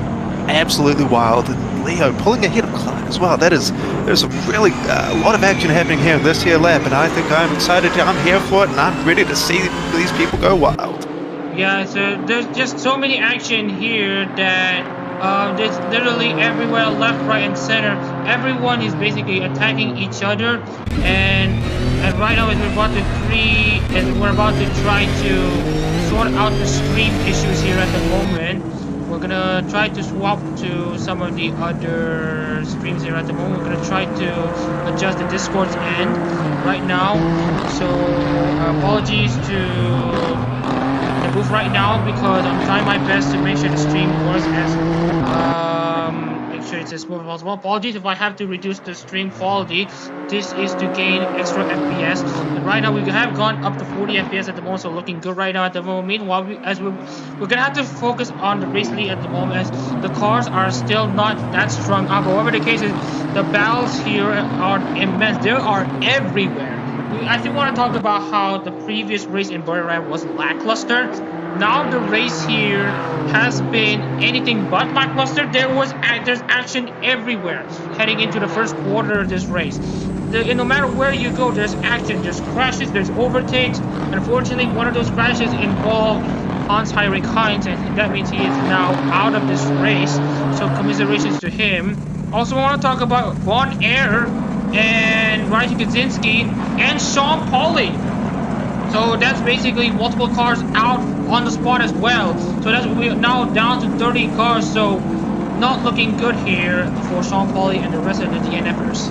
absolutely wild. And Leo pulling ahead of Clark as well. There's some really a lot of action happening here in this here lap, and I think I'm excited. I'm here for it, and I'm ready to see these people go wild. Yeah, so there's just so many action here that there's literally everywhere, left, right, and center. Everyone is basically attacking each other, and right now as we're about to try to sort out the stream issues here at the moment. We're gonna try to swap to some of the other streams here at the moment. We're gonna try to adjust the Discord's end right now. So apologies to the booth right now because I'm trying my best to make sure the stream works as it's as smooth as possible. Apologies if I have to reduce the stream quality. This is to gain extra FPS. And right now we have gone up to 40 FPS at the moment, so looking good right now at the moment. Meanwhile, we're gonna have to focus on the race lead at the moment as the cars are still not that strong up. However the case is, the battles here are immense. They are everywhere. I still want to talk about how the previous race in Buriram was lackluster. Now the race here has been anything but lackluster. There's action everywhere heading into the first quarter of this race. No matter where you go, there's action, there's crashes, there's overtakes. Unfortunately, one of those crashes involved Hans-Henrik Heinz, and that means he is now out of this race. So commiserations to him. Also, I want to talk about Von Air and Ryuji Kaczynski and Sean Pauli. So that's basically multiple cars out on the spot as well. So we're now down to 30 cars. So not looking good here for Sean Pauli and the rest of the DNFers.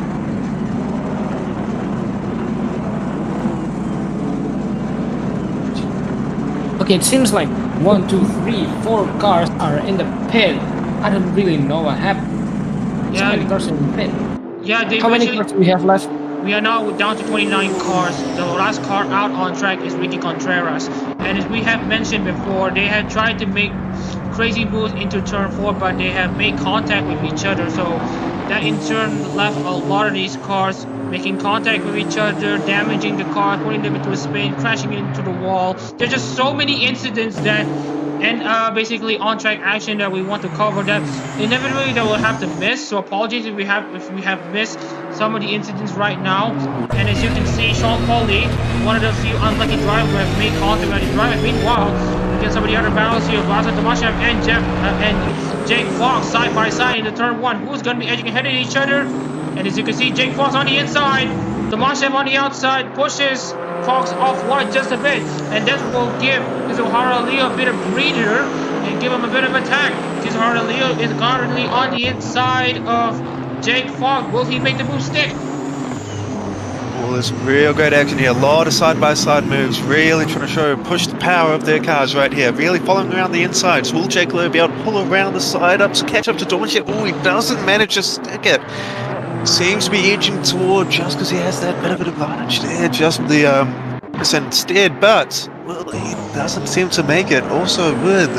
Okay, it seems like 1, 2, 3, 4 cars are in the pit. I don't really know what happened. So many cars in the pit. Yeah, how many cars do we have left? We are now down to 29 cars. The last car out on track is Ricky Contreras. And as we have mentioned before, they had tried to make crazy moves into turn 4, but they have made contact with each other. So that in turn left a lot of these cars making contact with each other, damaging the car, putting them into a spin, crashing into the wall. There's just so many incidents that and basically on-track action that we want to cover that inevitably that we'll have to miss. So apologies if we have missed some of the incidents right now. And as you can see, Sean Foley, one of the few unlucky drivers who have made contact with his driver. Meanwhile, against some of the other battles here, Vlasa Tomashev and Jake Fox side by side in the turn one. Who's going to be edging ahead of each other? And as you can see, Jake Fox on the inside, Tomashev on the outside pushes Fox off wide just a bit, and that will give Kizuhara Leo a bit of breather and give him a bit of attack. Kizuhara Leo is currently on the inside of Jake Fox. Will he make the move stick? Well, there's real great action here. A lot of side-by-side moves, really trying to push the power of their cars right here. Really following around the insides. Will Jake Leo be able to pull around the side-ups, catch up to Dornship? Oh, he doesn't manage to stick it. Seems to be edging toward just because he has that bit of an advantage there, just the instead, but well, he doesn't seem to make it. Also with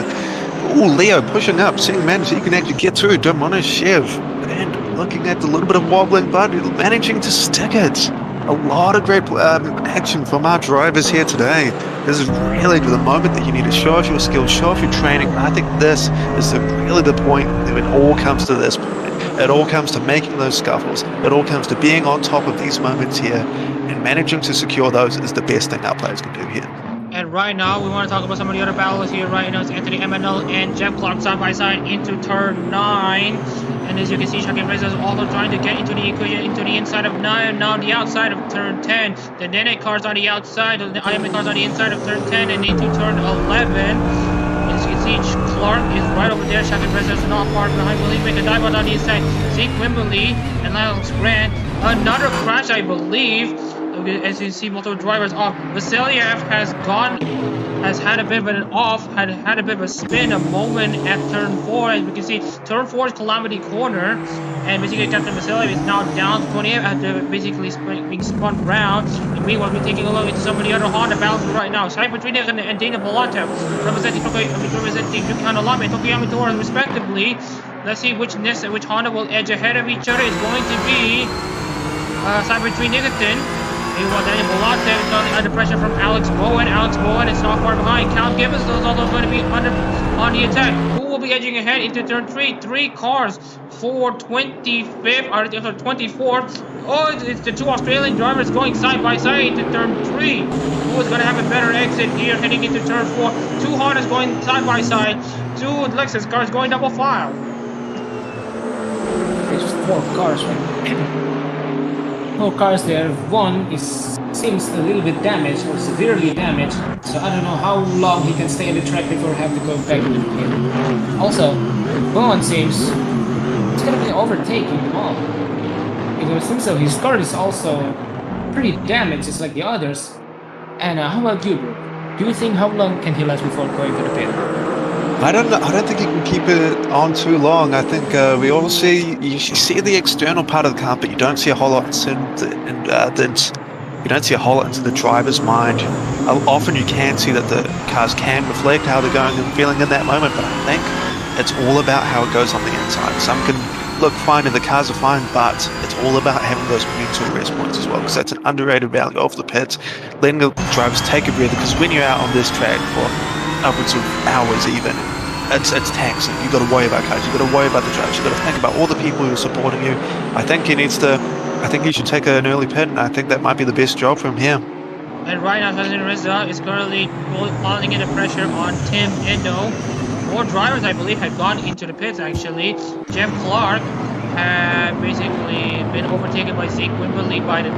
Leo pushing up, seeing manage he can actually get through Dornship and looking at the little bit of wobbling, but managing to stick it. A lot of great action from our drivers here today. This is really the moment that you need to show off your skills, show off your training. I think this is really the point when it all comes to this point. It all comes to making those scuffles. It all comes to being on top of these moments here, and managing to secure those is the best thing our players can do here. And right now, we want to talk about some of the other battles here. Right now, it's Anthony Emanuel and Jeff Clark side by side into turn 9. And as you can see, Chang International is also trying to get into the equation, into the inside of 9, now the outside of turn 10. The Nene cars on the outside, the IMA cars on the inside of turn 10 and into turn 11. As you can see, Clark is right over there. Chang International is not far behind. Will he make a dive out on the inside? Zeke Wimberly and Alex Grant. Another crash, I believe. As you see, multiple drivers off. Vasiliev has had a bit of an off, had a bit of a spin, a moment at turn 4. As we can see, turn 4 is Calamity Corner, and basically Captain Vasiliev is now down 20 after basically being spun round. And meanwhile, we're taking a look into some of the other Honda battles right now. Shai Petrina and Dana Balatev representing Yuki Lame and Tokuyami Torres respectively. Let's see which Honda will edge ahead of each other. It's going to be Cybertree Nikitin. Meanwhile, Daniel Balatev is under pressure from Alex Bowen. Alex Bowen is not far behind. Cal Gibbons is also going to be on the attack. Who will be edging ahead into turn 3? 3 cars for 25th, or 24th. Oh, it's the 2 Australian drivers going side by side into turn 3. Who is going to have a better exit here heading into turn 4? 2 Hondas going side by side. 2 Lexus cars going double file. There's 4 cars right 4 cars there. One seems a little bit damaged or severely damaged, so I don't know how long he can stay on the track before have to go back to the pit. Also, Bowen seems it's gonna be overtaking them all. It seems so his car is also pretty damaged, just like the others. And how about you, bro? Do you think how long can he last before going to the pit? I don't know. I don't think you can keep it on too long. I think you see the external part of the car, but you don't see a whole lot you don't see a whole lot into the driver's mind. Often you can see that the cars can reflect how they're going and feeling in that moment, but I think it's all about how it goes on the inside. Some can look fine and the cars are fine, but it's all about having those mental rest points as well, because that's an underrated value of the pits. Letting the drivers take a breather, because when you're out on this track for upwards of hours even, it's taxing. You've got to worry about cars, you've got to worry about the drivers, you've got to think about all the people who are supporting you. I think he should take an early pit, and I think that might be the best job from him. And right now, President Rizza is currently falling into pressure on Tim Endo. More drivers, I believe, had gone into the pits actually. Jeff Clark had basically been overtaken by Zeke Wimberly by the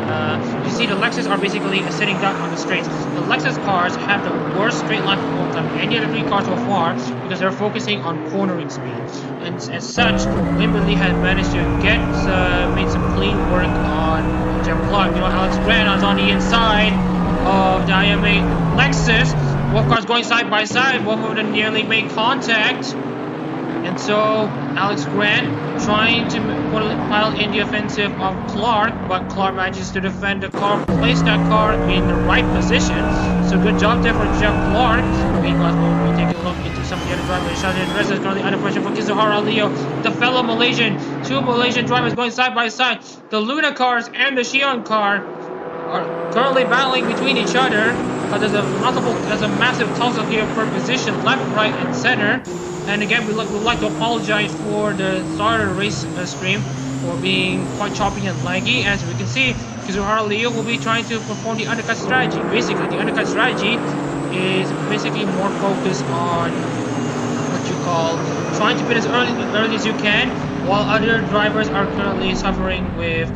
you see the Lexus are basically sitting down on the straights. The Lexus cars have the worst straight line performance of any of the 3 cars so far because they're focusing on cornering speed. And as such, Wimberly has managed to get made some clean work on Jeff Clark. You know, Alex Grant is on the inside of the IMA Lexus. Both cars going side by side. Both of them nearly made contact. And so Alex Grant trying to pile in the offensive of Clark, but Clark manages to defend the car, place that car in the right position. So good job there for Jeff Clark. Meanwhile, we'll be taking a look into some of the other drivers. Chang International is currently under pressure for Kizuhara Leo, the fellow Malaysian. Two Malaysian drivers going side by side. The Luna cars and the Xi'an car are currently battling between each other. But there's a massive tussle here for position, left, right, and center. And again, we'd like to apologize for the start of the race stream for being quite choppy and laggy. As we can see, Kizuhara Leo will be trying to perform the undercut strategy. Basically, the undercut strategy is basically more focused on what you call trying to pit as early as you can, while other drivers are currently suffering with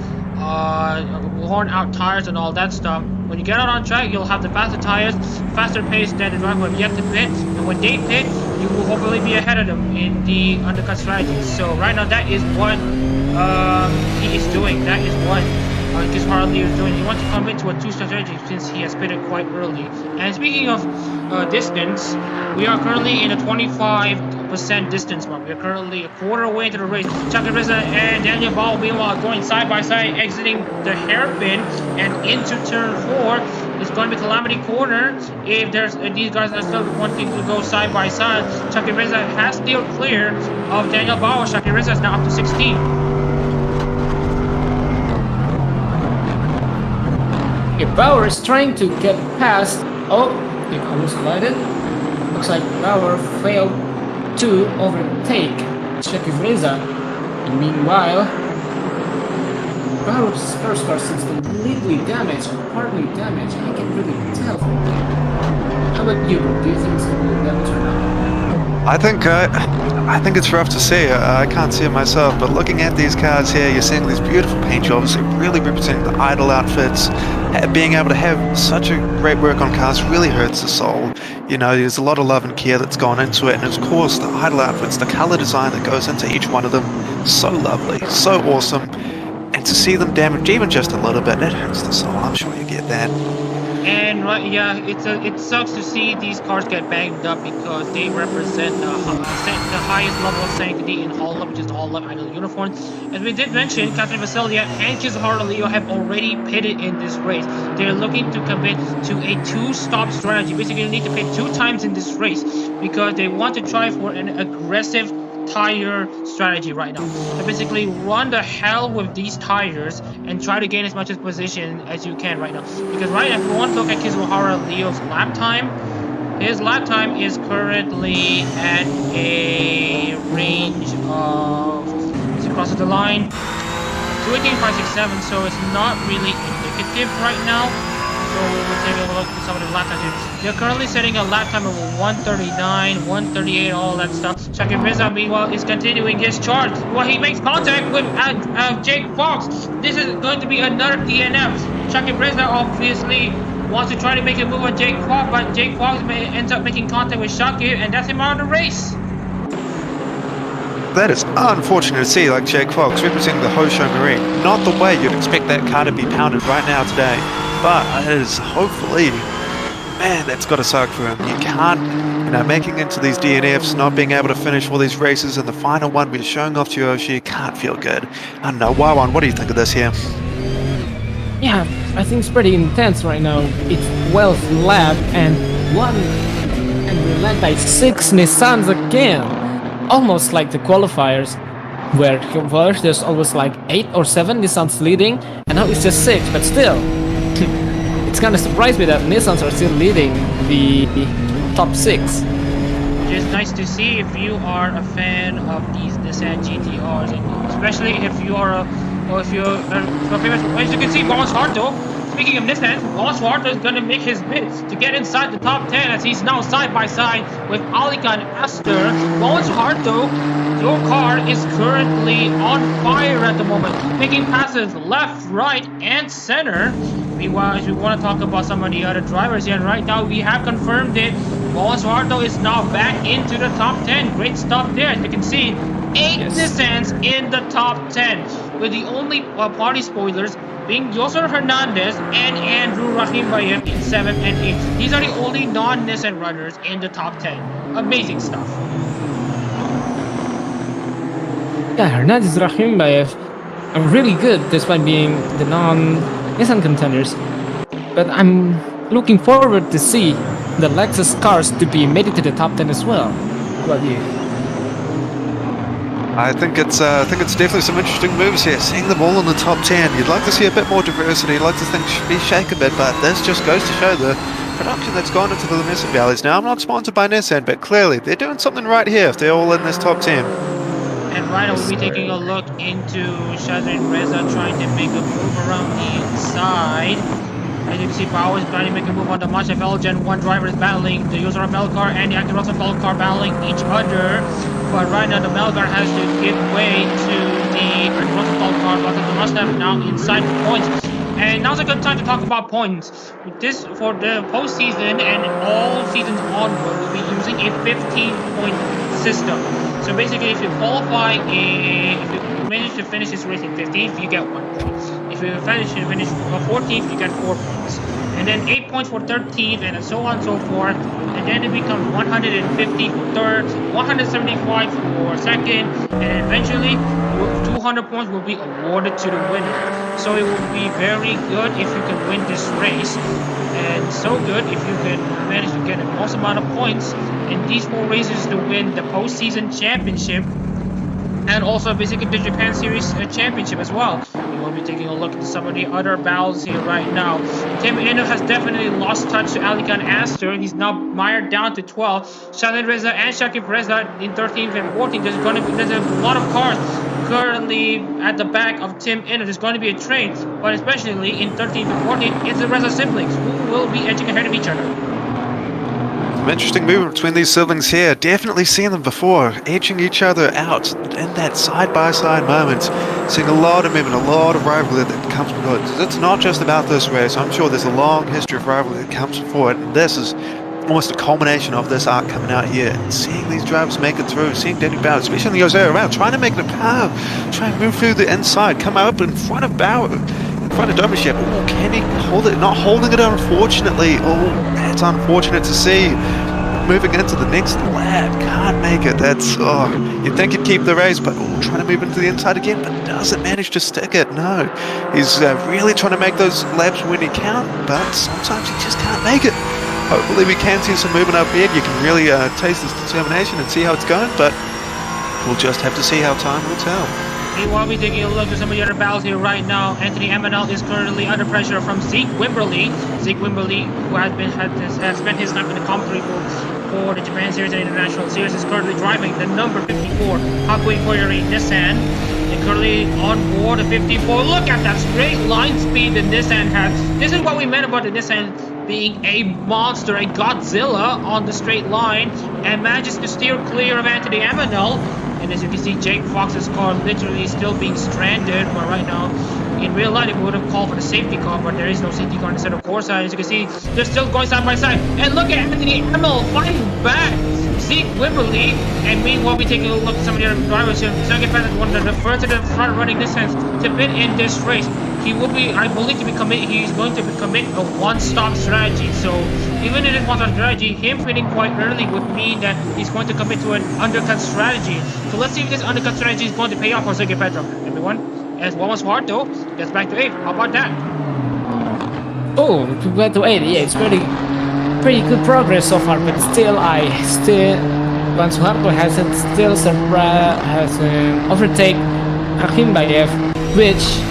worn out tires and all that stuff. When you get out on track, you'll have the faster tires, faster pace than the driver who have yet to pit. And when they pit, you will hopefully be ahead of them in the undercut strategy. So right now, that is what he is doing. That is what Kizuhara Leo is doing. He wants to come into a two-star strategy since he has pitted quite early. And speaking of distance, we are currently in a 25% distance mark. We are currently a quarter away into the race. Chang International and Daniel Ball meanwhile going side by side, exiting the hairpin and into turn 4. It's going to be Calamity Corner. If these guys are still wanting to go side by side, Chang International has still clear of Daniel Ball. Chang International is now up to 16. Bauer is trying to get past. Oh, he almost collided. Looks like Bauer failed to overtake Chucky Reza. And meanwhile, Bauer's first car seems completely damaged, or partly damaged. I can't really tell from here. How about you? Do you think it's completely damaged or not? I think it's rough to see. I can't see it myself, but looking at these cars here, you're seeing these beautiful paint jobs. They're really representing the idle outfits. Being able to have such a great work on cars really hurts the soul. You know, there's a lot of love and care that's gone into it, and of course, the idle outfits, the color design that goes into each one of them, so lovely, so awesome. And to see them damaged even just a little bit, it hurts the soul. I'm sure you get that. And yeah, it sucks to see these cars get banged up because they represent the highest level of sanctity in Hololive, which is the Hololive Idol uniform. As we did mention, Captain Vasilia and Kizuhara Leo have already pitted in this race. They're looking to commit to a two-stop strategy. Basically, you need to pit 2 times in this race because they want to try for an aggressive tire strategy right now. So basically run the hell with these tires and try to gain as much position as you can right now. Because right now, if you want to look at Kizuhara Leo's lap time, his lap time is currently at a range of, as he crosses the line, 218.567, so it's not really indicative right now. So we'll take a look at some of the lap times here. They're currently setting a lap time of 139, 138, all that stuff. Chucky Rizza, meanwhile, is continuing his charge. Well, he makes contact with Jake Fox. This is going to be another DNF. Chucky Rizza obviously wants to try to make a move on Jake Fox, but Jake Fox ends up making contact with Chucky, and that's him out of the race. That is unfortunate to see, like Jake Fox representing the Hosho Marine. Not the way you'd expect that car to be pounded right now today. But it is hopefully, man, that's got to suck for him. You can't, you know, making into these DNFs, not being able to finish all these races, and the final one we're showing off to Yoshi, you can't feel good. I don't know, Y1, what do you think of this here? Yeah, I think it's pretty intense right now. It's 12th lap and we're led by 6 Nissans again. Almost like the qualifiers, where first there's always like 8 or 7 Nissans leading, and now it's just 6, but still. It's kind of surprised me that Nissans are still leading the top 6. Which is nice to see if you are a fan of these Nissan GT-Rs, especially if you are famous. As you can see, Boss Harto. Speaking of Nissan, Boss Harto is going to make his bid to get inside the top 10 as he's now side by side with Alika and Aster. Boss Harto, your car is currently on fire at the moment, making passes left, right, and center. Meanwhile, if we want to talk about some of the other drivers here, right now we have confirmed it. Boss Harto is now back into the top 10. Great stuff there. As you can see, 8 Nissans in the top 10, with the only party spoilers being Yosef Hernandez and Andrew Rahimbayev in 7 and 8. These are the only non-Nissan runners in the top 10. Amazing stuff. Yeah, Hernandez Rakhimbayev are really good despite being the non-Nissan contenders. But I'm looking forward to see the Lexus cars to be made it to the top 10 as well. What about you? I think it's definitely some interesting moves here. Seeing them all in the top 10, you'd like to see a bit more diversity. You'd like to think be shake a bit, but this just goes to show the production that's gone into the Nissan Valleys. Now, I'm not sponsored by Nissan, but clearly they're doing something right here if they're all in this top 10. And right now we'll be taking a look into Shadrin Reza trying to make a move around the inside. As you can see, Bauer is trying to make a move on the Mazda FL Gen 1 driver is battling the user FL car and the Active FL car battling each other. But right now the Melgar has to give way to the FL car, but the Mazda now inside the points. And now's a good time to talk about points. This for the postseason and all seasons onward, we'll be using a 15-point system. So basically, if you qualify, if you manage to finish this race in 15th, you get 1 point. If you finish 14th, you get 4 points. And then 8 points for 13th, and so on and so forth. And then it becomes 150 for third, 175 for second, and eventually 200 points will be awarded to the winner. So it will be very good if you can win this race, and so good if you can manage to get the most amount of points in these 4 races to win the postseason championship, and also basically the Japan Series championship as well. We will be taking a look at some of the other battles here right now. Tim Eno has definitely lost touch to Alikan Aster. He's now mired down to 12. Shalin Reza and Shakib Reza in 13th and 14th. There's a lot of cars currently at the back of Tim Eno. There's going to be a train, but especially in 13th and 14th, it's the Reza siblings who will be edging ahead of each other. Interesting movement between these siblings here. Definitely seen them before, edging each other out in that side-by-side moment. Seeing a lot of movement, a lot of rivalry that comes before it. It's not just about this race. I'm sure there's a long history of rivalry that comes before it. And this is almost a culmination of this arc coming out here. And seeing these drivers make it through, seeing Danny Bauer, especially in the Jose around, trying to make it a power, trying to move through the inside, come up in front of Bauer, in front of Domishek. Oh, can he hold it? Not holding it, unfortunately. Oh, that's unfortunate to see. Moving into the next lap, can't make it. That's, you'd think he'd keep the race, but trying to move into the inside again, but doesn't manage to stick it. No, he's really trying to make those laps when he can, but sometimes he just can't make it. Hopefully we can see some movement up here. You can really taste his determination and see how it's going, but we'll just have to see how time will tell. Meanwhile, we're taking a look at some of the other battles here right now. Anthony Emanel is currently under pressure from Zeke Wimberly. Zeke Wimberly, who has spent his time in the commentary for the Japan Series and International Series, is currently driving the number 54 Hakui Koyori Nissan. And currently on board the 54. Look at that straight line speed that Nissan has. This is what we meant about the Nissan being a monster, a Godzilla on the straight line, and manages to steer clear of Anthony Emanel. And as you can see, Jake Fox's car literally still being stranded. But right now, in real life, we would have called for the safety car, but there is no safety car instead of Corsa. As you can see, they're still going side by side. And look at Anthony Emanel fighting back Zeke Wimberly. And meanwhile, we're taking a look at some of the other drivers here. Sergey Pérez is one of the first of the front-running Nissans to win in this race. He will be, I believe, he's going to commit a one-stop strategy. So even in his one-stop strategy, him winning quite early would mean that he's going to commit to an undercut strategy. So let's see if this undercut strategy is going to pay off for Sergey Pérez. Everyone, as one was hard though, gets back to 8th. How about that? Oh, back to 8. Yeah, it's pretty good progress so far, but still, Van Suharto hasn't overtaken Rakhimbayev, which.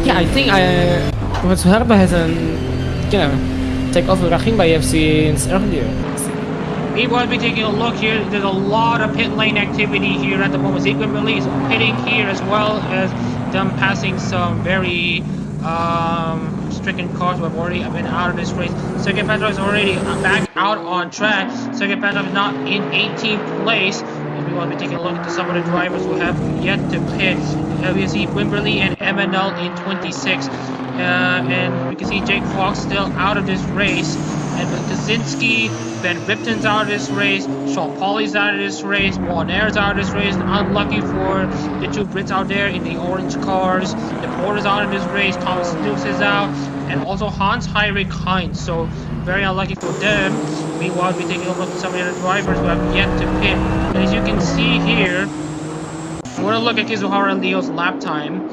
Yeah, I think Van Suharto hasn't, take over Rakhimbayev since earlier. Meanwhile, we're taking a look here. There's a lot of pit lane activity here at the moment. Zeke Wimberly is pitting here as well as them passing some very stricken cars who have already been out of this race. Sergey Petrov is already back out on track. Sergey Petrov is not in 18th place. We want to be taking a look at some of the drivers who have yet to pit. We see Wimberly and Emanel in 26. And we can see Jake Fox still out of this race. And Kaczynski, Ben Ripton's out of this race. Sean Pauly's out of this race. Monair's out of this race. Unlucky for the 2 Brits out there in the orange cars. The Porter's out of this race. Thomas Dukes is out. And also Hans-Heinrich Heinz. So very unlucky for them. Meanwhile, we're taking a look at some of the drivers who have yet to pit. And as you can see here, I want to look at Kizuhara and Leo's lap time.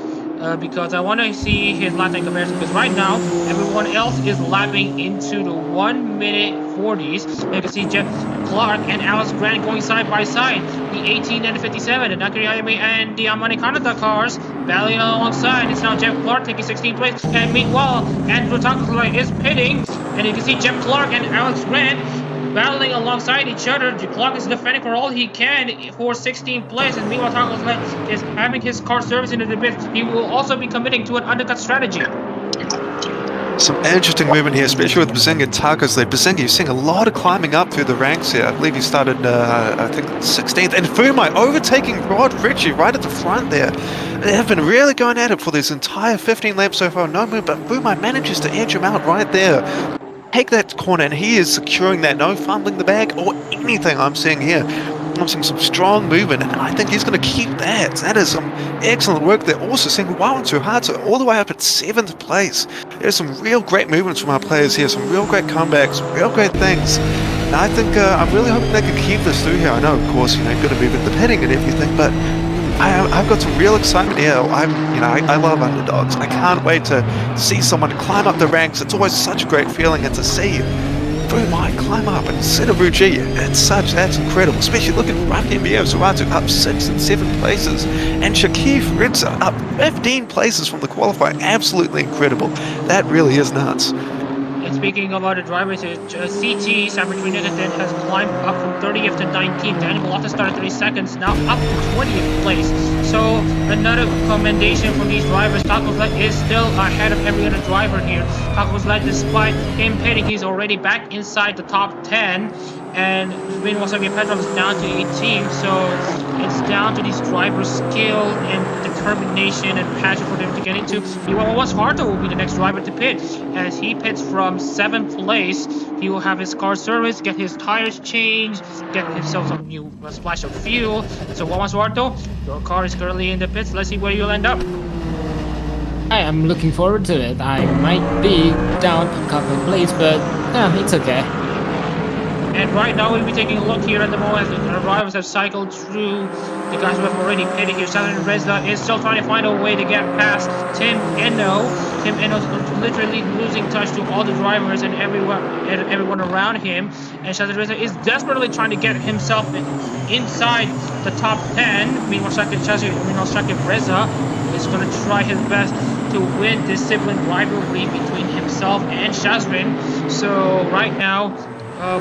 Because I want to see his lap time comparison. Because right now, everyone else is lapping into the 1 minute 40s. You can see Jeff Clark and Alex Grant going side by side. The 18 and the 57, the Nakari Ayame and the Amane Kanada cars battling alongside. It's now Jeff Clark taking 16th place. And meanwhile, Andrew Takurai is pitting. And you can see Jeff Clark and Alex Grant battling alongside each other. Clark is defending for all he can for 16th place, and meanwhile Takurai is having his car service into the pit. He will also be committing to an undercut strategy. Some interesting movement here, especially with Bazinga Tako's lead. Bazinga, you're seeing a lot of climbing up through the ranks here. I believe he started, I think, 16th. And Fumai overtaking Rod Ritchie right at the front there. They have been really going at it for this entire 15 laps so far. No move, but Fumai manages to edge him out right there. Take that corner, and he is securing that, no fumbling the bag or anything I'm seeing here. I'm seeing some strong movement, and I think he's going to keep that. That is some excellent work there. Also seeing Wawan Tsuhata all the way up at 7th place. There's some real great movements from our players here, some real great comebacks, real great things. And I think I'm really hoping they can keep this through here. I know, of course, you've got to move in the pitting and everything, but I've got some real excitement here. I love underdogs. I can't wait to see someone climb up the ranks. It's always such a great feeling, and to see Fumai climb up instead of Ruji, that's incredible. Especially look at Raffi Mio Suatu up 6 and 7 places, and Shakif Ritza up 15 places from the qualifying. Absolutely incredible. That really is nuts. And speaking about the drivers, CT Cyber Trinidad has climbed up from 30th to 19th. Daniel Malata started 3 seconds, now up to 20th place. So another commendation from these drivers. Taco's Led is still ahead of every other driver here. Taco's Led, despite him pitting, he's already back inside the top 10. And meanwhile, Sergei Petrov is down to 18th. So it's down to these drivers' skill and determination and passion for them to get into. What's harder will be the next driver to pit. As he pits from 7th place, he will have his car service, get his tires changed, get himself some new splash of fuel. So Wawan Suarto, your car is currently in the pits. Let's see where you'll end up. I am looking forward to it. I might be down a couple of places, but yeah, it's okay. And right now we'll be taking a look here at the moment as the drivers have cycled through the guys who have already pitted here. Shazad Reza is still trying to find a way to get past Tim Eno. Tim Eno's literally losing touch to all the drivers and everyone around him. And Shazad Reza is desperately trying to get himself inside the top 10. Meanwhile, Shakib Reza is going to try his best to win this sibling rivalry between himself and Shazrin. So right now,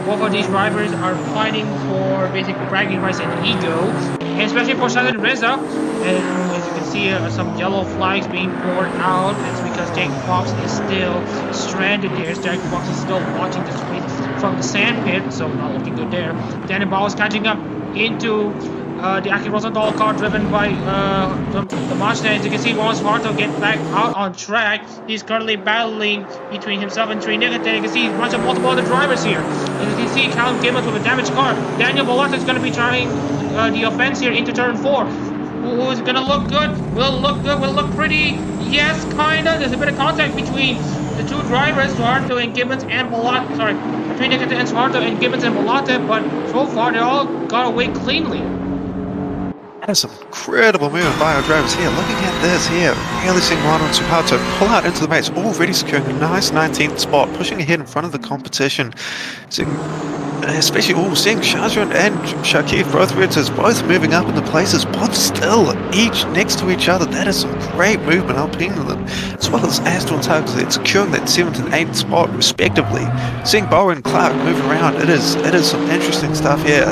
both of these drivers are fighting for basically bragging rights and ego, and especially for Shazad Reza. And as you can see, some yellow flags being poured out. It's because Jake Fox is still stranded there. Jake Fox is still watching this race from the sand pit, so not looking good there. Danny Ball is catching up into the Aki Rosenthal car driven by the Mustang. As you can see, Wallace Harto get back out on track. He's currently battling between himself and Trinidad. You can see a bunch of multiple other drivers here. As you can see, Callum Gibbons with a damaged car. Daniel Bolata is going to be trying the offense here into turn 4. Who is going to look good? Will look good? Will look pretty? Yes, kind of. There's a bit of contact between the two drivers, Suharto and Gibbons and Bolata. Sorry, Trinidad and Suharto and Gibbons and Bolata. But so far, they all got away cleanly. That is some incredible movement by our drivers here. Looking at this here, really seeing Ronald Suharto pull out into the race, already securing a nice 19th spot, pushing ahead in front of the competition. Seeing, especially seeing Shazran and Shakif, both Ritters, both moving up in the places, but still each next to each other. That is some great movement up into them, as well as Aston Tugs securing that 7th and 8th spot respectively. Seeing Bowen and Clark move around, it is some interesting stuff here.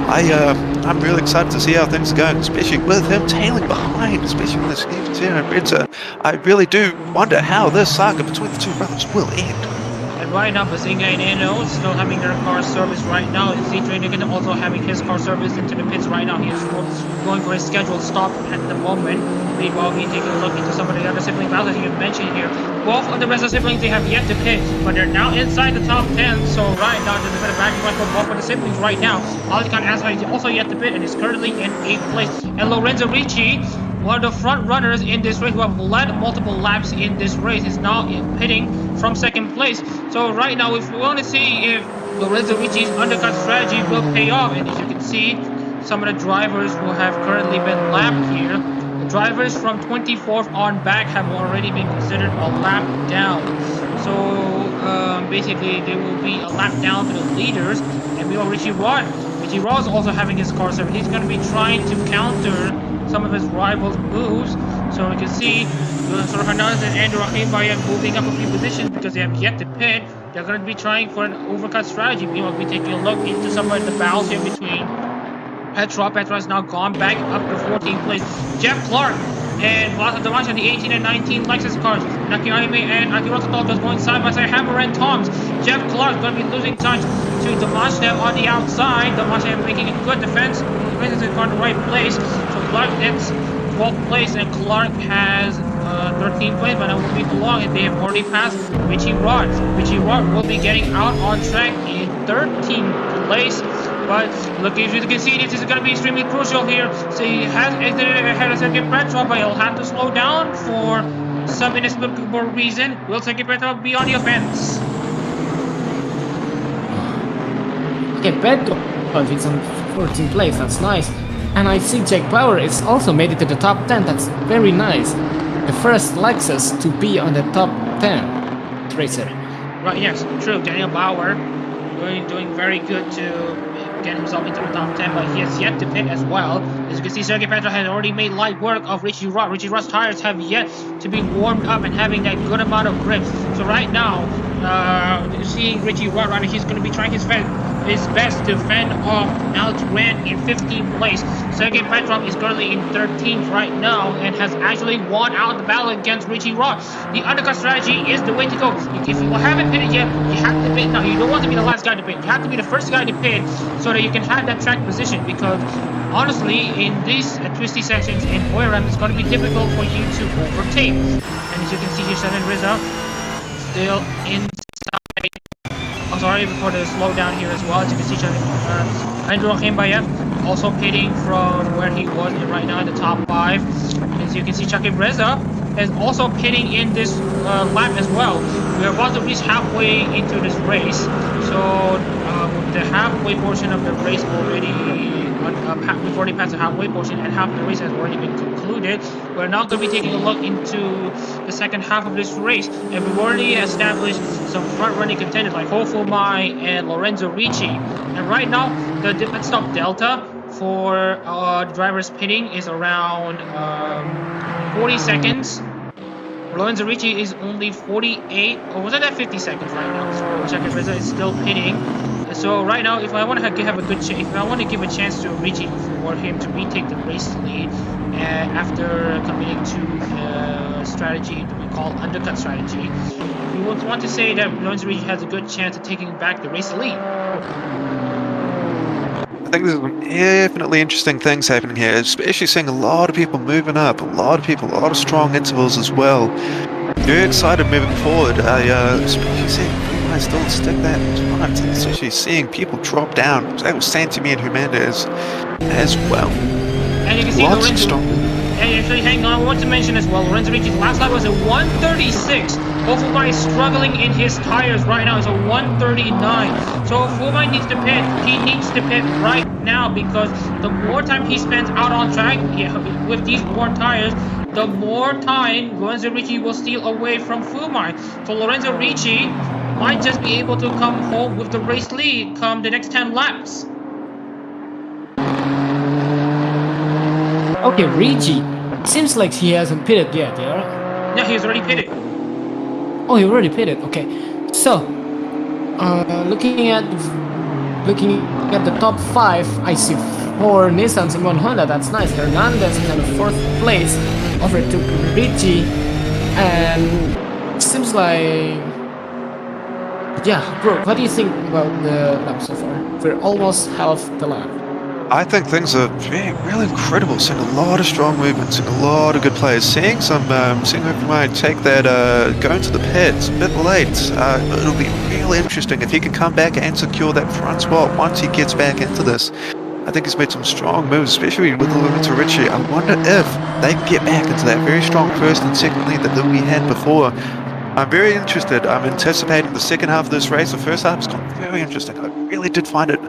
I'm really excited to see how things are going, especially with him tailing behind, especially with this Steve Ritzer. I really do wonder how this saga between the two brothers will end. And right now, Bazinga and Eno still having their car service right now. And C3 also having his car service into the pits right now. He is going for his scheduled stop at the moment. Meanwhile, we taking a look into some of the other sibling battles you mentioned here. Both of the rest of the siblings, they have yet to pit, but they're now inside the top 10. So right now, there's a bit of back and forth for both of the siblings right now. Alikan Asa is also yet to pit and is currently in 8th place. And Lorenzo Ricci, one of the front runners in this race, who have led multiple laps in this race, is now pitting from 2nd place. So right now, if we want to see if Lorenzo Ricci's undercut strategy will pay off, and as you can see, some of the drivers who have currently been lapped here. The drivers from 24th on back have already been considered a lap down. So basically they will be a lap down to the leaders. And we know Richie Rod is also having his car service. He's going to be trying to counter some of his rivals' moves. So we can see Hernandez and Andrew Rahim moving up a few positions because they have yet to pit. They're going to be trying for an overcut strategy. We will be taking a look into some of the battles here between Petra has now gone back up to 14th place. Jeff Clark and Damash on the 18 and 19 Lexus cars. Nakayame and Akiroto just going side by side. Hammer and Toms. Jeff Clark going to be losing touch to Damash on the outside. Damash making a good defense. Defense is on the right place. So Clark gets 12th place and Clark has 13th place, but that won't be too long and they have already passed Richie Rod. Richie Rod will be getting out on track in 13th place. But look, as you can see, this is going to be extremely crucial here. So he has exited ahead of Sergei Petrov, but he'll have to slow down for some inexplicable reason. Will Sergei Petrov be on the offense? Okay, Petrov is on 14th place, that's nice. And I see Jack Bauer is also made it to the top 10, that's very nice. The first Lexus to be on the top 10 racer. Right, yes, true. Daniel Bauer doing very good to get himself into the top 10, but he has yet to pit as well. As you can see, Sergei Petrov has already made light work of Richie Rod. Richie Rod's tires have yet to be warmed up and having that good amount of grip. So right now, seeing Richie Rod, right, he's going to be trying his best to fend off Alex Grant in 15th place. Sergei Petrov is currently in 13th right now and has actually won out the battle against Richie Rod. The undercut strategy is the way to go. If you haven't pitted yet, you have to pit now. You don't want to be the last guy to pit. You have to be the first guy to pit so that you can have that track position, because honestly, in these twisty sections in Buriram, it's going to be difficult for you to overtake. And as you can see here, Sheldon Rizzo still inside. I'm sorry before the slowdown here as well. As you can see, Andrew Khimbayev also pitting from where he was right now in the top 5. As you can see, Chakib Reza is also pitting in this lap as well. We are about to reach halfway into this race. So the halfway portion of the race already, we've already passed the halfway portion and half the race has already been concluded. We're now going to be taking a look into the second half of this race, and we've already established some front-running contenders like Hofu Mai and Lorenzo Ricci. And right now, the pit stop delta for drivers pitting is around 40 seconds. Lorenzo Ricci is only 48, or was it at 50 seconds right now? So Chakib Reza is still pitting. So right now, if I want to have a good chance, if I want to give a chance to Ricci for him to retake the race lead, after committing to a strategy that we call undercut strategy, we would want to say that Lorenzo Ricci has a good chance of taking back the race lead. I think there's some definitely interesting things happening here, especially seeing a lot of people moving up, a lot of strong intervals as well. Very excited moving forward. Especially seeing I still stick that front, especially seeing people drop down. That was Santimi and Hernandez as well. And you can see lots of strong. And actually, hang on, I want to mention as well, Lorenzo Ricci's last lap was a 136. Ofumai is struggling in his tires right now. It's a 139. So Ofumai needs to pit. He needs to pit right now, because the more time he spends out on track with these worn tires, the more time Lorenzo Ricci will steal away from Fumai. So Lorenzo Ricci might just be able to come home with the race lead come the next 10 laps. Okay, Ricci. Seems like he hasn't pitted yet, yeah? Yeah, he's already pitted. Oh, he already pitted. Okay. So, looking at the top 5, I see 4 Nissans and 1 Honda. That's nice. Hernandez is on the 4th place, over to Ricci, and seems like, yeah, bro. What do you think about the lap so far? We're almost half the lap. I think things are really incredible. Seeing a lot of strong movements, seeing a lot of good players. Seeing who might take that going to the pits a bit late. It'll be really interesting if he can come back and secure that front spot once he gets back into this. I think he's made some strong moves, especially with Lorenzo Ricci. I wonder if they can get back into that very strong first and second lead that we had before. I'm very interested. I'm anticipating the second half of this race. The first half has gone very interesting. I really did find it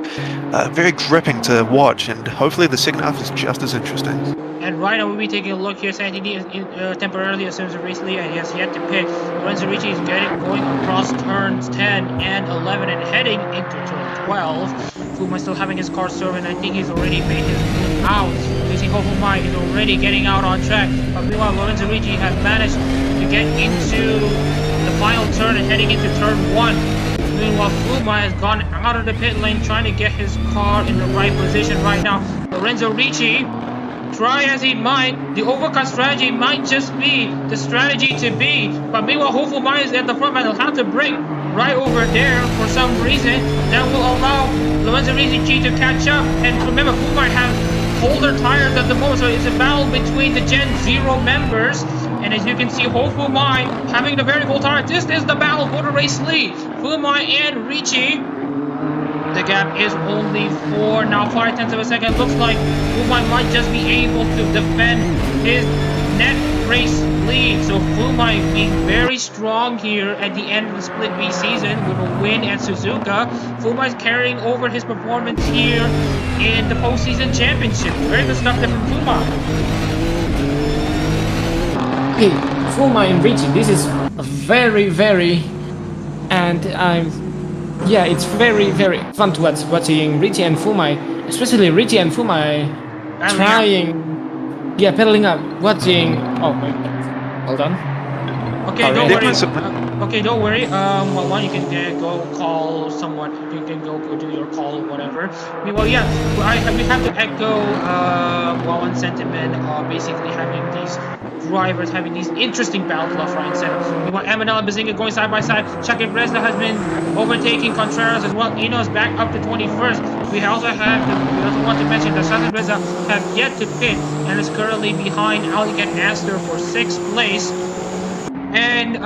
very gripping to watch, and hopefully the second half is just as interesting. And right now we'll be taking a look here. Santini is temporarily assumes recently and he has yet to pit. Lorenzo Ricci is going across turns 10 and 11 and heading into turn 12. Fuma still having his car served, and I think he's already made his move out. You see Fuma is already getting out on track. But meanwhile, Lorenzo Ricci has managed to get into the final turn and heading into turn 1. Meanwhile, Fuma has gone out of the pit lane trying to get his car in the right position right now. Lorenzo Ricci, try as he might, the overcut strategy might just be the strategy to be. But meanwhile, Fuma is at the front and he'll have to brake right over there for some reason. That will allow Lorenzo Ricci to catch up. And remember, Fuma has colder tires at the moment, so it's a battle between the Gen 0 members. And as you can see, Fuma having the very cold tire. This is the battle for the race lead. Fuma and Ricci. The gap is only 4 now, 0.5 of a second. Looks like Fuma might just be able to defend his net race lead. So Fuma being very strong here at the end of the Split V season with a win at Suzuka. Fuma is carrying over his performance here in the postseason championship. Very good stuff there from Fuma. Okay, Fuma and Ricci, this is very, and yeah, it's very fun to watch watching Ricci and Fuma, especially Ricci and Fuma trying, pedaling up, watching. Oh my God, hold on. Okay, don't worry. Okay, don't worry. Well, one, you can go call someone. You can go do your call or whatever. Meanwhile, yeah, we have to echo one sentiment of basically having these drivers having these interesting battles left, right, and center. Meanwhile, Emanuel and Bazinga going side by side. Chucky Bresla has been overtaking Contreras as well. Eno's back up to 21st. We also want to mention that Chucky Bresla have yet to pit and is currently behind Alec and Astor for 6th place. And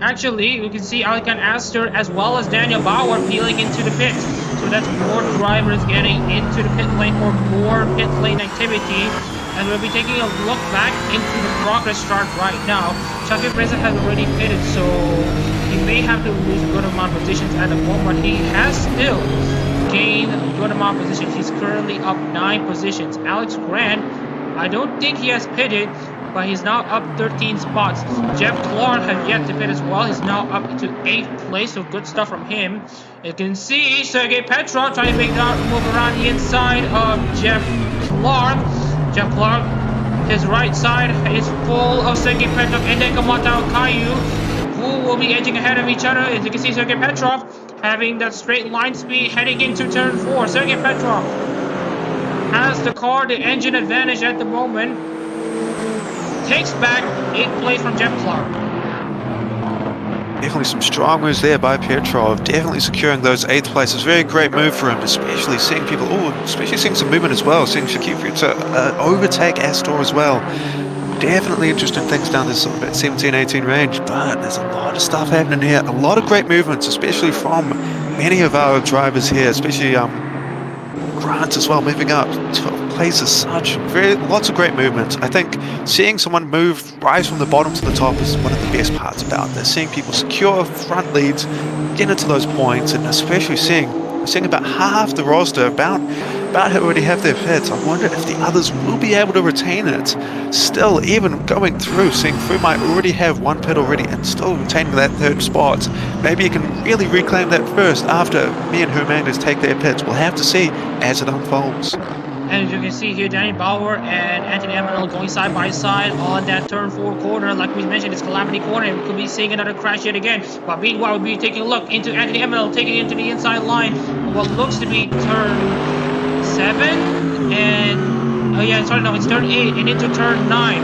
actually, you can see Alec and Astor as well as Daniel Bauer peeling into the pits. So that's more drivers getting into the pit lane for more pit lane activity. And we'll be taking a look back into the progress chart right now. Chucky Bresla has already pitted, so he may have to lose a good amount of positions at the moment, but he has still gained a good amount of positions. He's currently up 9 positions. Alex Grant, I don't think he has pitted, but he's now up 13 spots. Jeff Clark has yet to pit as well. He's now up to 8th place, so good stuff from him. You can see Sergei Petrov trying to make that move around the inside of Jeff Clark. Jeff Clark, his right side is full of Sergei Petrov and Nekamoto Caillou, who will be edging ahead of each other. As you can see, Sergei Petrov having that straight line speed heading into turn 4. Sergei Petrov has the car, the engine advantage at the moment. Takes back 8th place from Jeff Clark. Definitely some strong moves there by Petrov, definitely securing those 8th places. Very great move for him, especially seeing people, especially seeing some movement as well, seeing Shakira overtake Astor as well. Definitely interesting things down this sort of 17-18 range, but there's a lot of stuff happening here, a lot of great movements, especially from many of our drivers here, especially Grant as well, moving up 12 places, lots of great movements. I think seeing someone rise from the bottom to the top is one of the best parts about this. Seeing people secure front leads, get into those points, and especially seeing about half the roster about already have their pits. I wonder if the others will be able to retain it. Still, even going through, seeing Fu might already have 1 pit already and still retaining that 3rd spot. Maybe you can really reclaim that first after me and Hernandez take their pits. We'll have to see as it unfolds. And as you can see here, Danny Bauer and Anthony Emanuel going side by side on that turn 4 corner. Like we mentioned, it's Calamity Corner, and we could be seeing another crash yet again. But meanwhile, we'll be taking a look into Anthony Emanuel, taking it into the inside line of what looks to be turn 7. And it's turn 8 and into turn 9.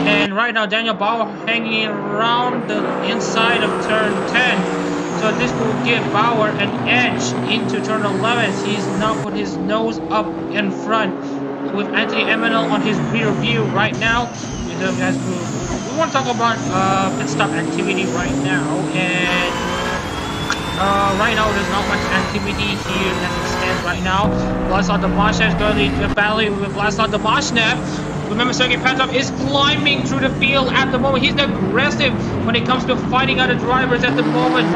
And right now, Daniel Bauer hanging around the inside of turn 10. So this will give Bauer an edge into turn 11. He's now put his nose up in front with Anthony Emanuel on his rear view right now. We want to talk about pit stop activity right now. And right now there's not much activity here as it stands right now. Vladislav Domashnev is currently battling with Vladislav Domashnev. Remember, Sergei Petrov is climbing through the field at the moment. He's aggressive when it comes to fighting other drivers at the moment.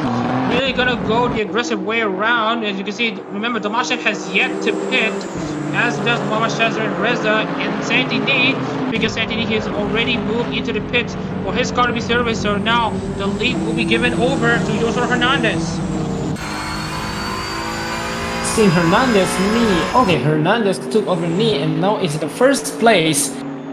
Really gonna go the aggressive way around. As you can see, remember, Tomashev has yet to pit, as does Mohammad Shazir and Reza in Santini, because Santini has already moved into the pits for his car to be serviced. So now the lead will be given over to José Hernandez. Seeing Hernandez knee. Okay, Hernandez took over knee and now it's the first place.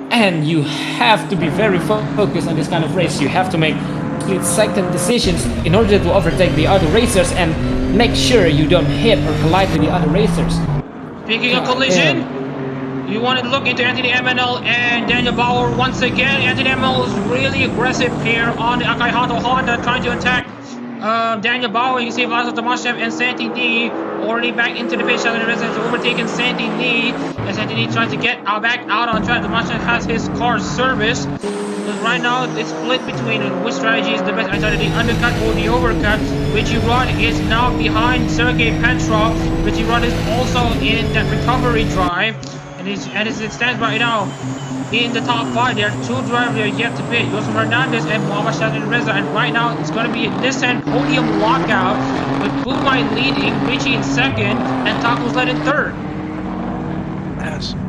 And you have to be very focused on this kind of race. You have to make split-second decisions in order to overtake the other racers and make sure you don't hit or collide with the other racers. Speaking of collision, you want to look into Anthony Emenel and Daniel Bauer once again. Anthony Emenel is really aggressive here on the Akai Hato Honda, trying to attack Daniel Bauer. You see Vladislav Tomashev and Santini already back into the pit. Sheldon Reza has overtaken Santini as Santini tries to get back out on track. Tomashev has his car serviced. But right now it's split between which strategy is the best, either the undercut or the overcut. Richie Rudd is now behind Sergei Petrov. Richie Rudd is also in that recovery drive, and as it stands right now in the top 5, there are 2 drivers that are yet to pit, José Hernandez and Mohammad Shazir Reza, and right now it's going to be a Nissan podium lockout with Bumai leading, Richie in second, and Taco's led in third.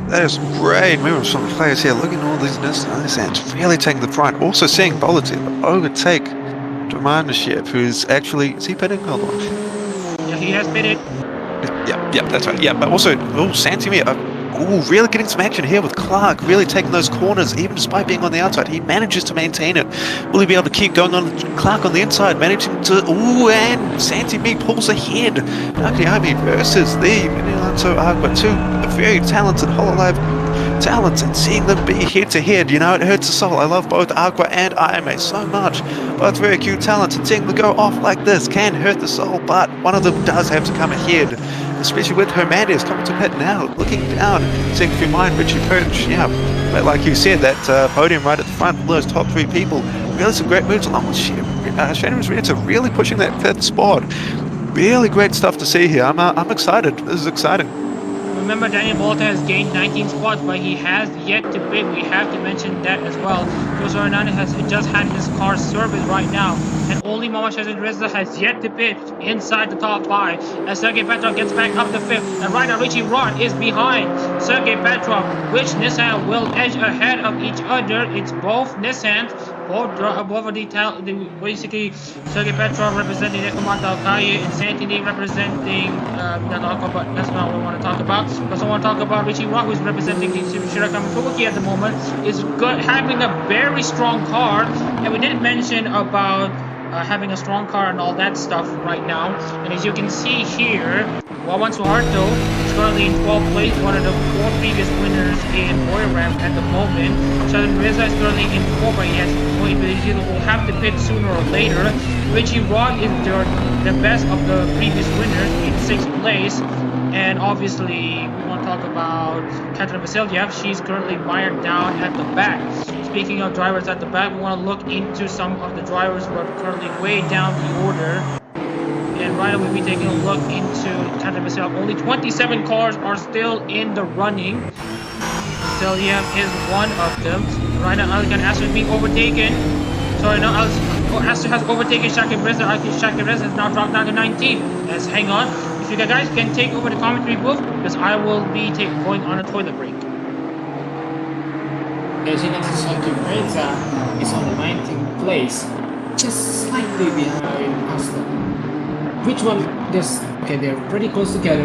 That is great movements from the players here. Looking at all these Nissans really taking the front. Also seeing Bolatin overtake Domanishiev, who's actually, is he pitting? Hold on. Yeah, he has pitted. Yeah, that's right. Yeah, but also, Santimir, really getting some action here with Clark, really taking those corners, even despite being on the outside. He manages to maintain it. Will he be able to keep going on? Clark on the inside, managing to, and Santimir pulls ahead. Nakayami versus the Milanto Agua, 2 very talented Hololive talents, and seeing them be head-to-head, you know, it hurts the soul. I love both Agua and IMA so much. Both very cute talents, and seeing them go off like this can hurt the soul, but one of them does have to come ahead. Especially with Hernandez coming to pit now, looking down, seeing if you mind Richie Perch, yeah. But like you said, that podium right at the front, those top 3 people, really some great moves along with Shannon Rita really pushing that 5th spot. Really great stuff to see here. I'm excited. This is exciting. Remember, Daniel Bolta has gained 19 spots, but he has yet to pit. We have to mention that as well. José Hernandez has just had his car serviced right now, and only Mohammad Shazir Reza has yet to pit inside the top 5 as Sergei Petrov gets back up to 5th. And right now, Richie Rudd is behind Sergei Petrov, which Nissan will edge ahead of each other. It's both Nissans. Both of the basically Sergei Petrov representing Nekomata Alkaye and Santini representing but that's not what I want to talk about. But I want to talk about Richie Rudd, who's representing Shirakami Fubuki at the moment, is having a very strong car, and we didn't mention about having a strong car and all that stuff right now. And as you can see here, Wawan Suharto is currently in 12th place, one of the 4 previous winners in Buriram at the moment. Sheldon Reza is currently in 4th, but he will have to pit sooner or later. Richie Rudd is the best of the previous winners in 6th place. And obviously, we want to talk about Katerina Vasilyev. She's currently mired down at the back. Speaking of drivers at the back, we want to look into some of the drivers who are currently way down the order. And right now we'll be taking a look into Katerina Vasilyev. Only 27 cars are still in the running. Vasilyev is one of them. Right now, Alkan Astor is being overtaken. Sorry, no, Astor has overtaken Shakir Reza. Shakir Reza has now dropped down to 19. Let's hang on. If you guys can take over the commentary booth, because I will be going on a toilet break. As you can see, Shakir Reza is on the 19th place, just slightly behind Astor. Which one? They're pretty close together.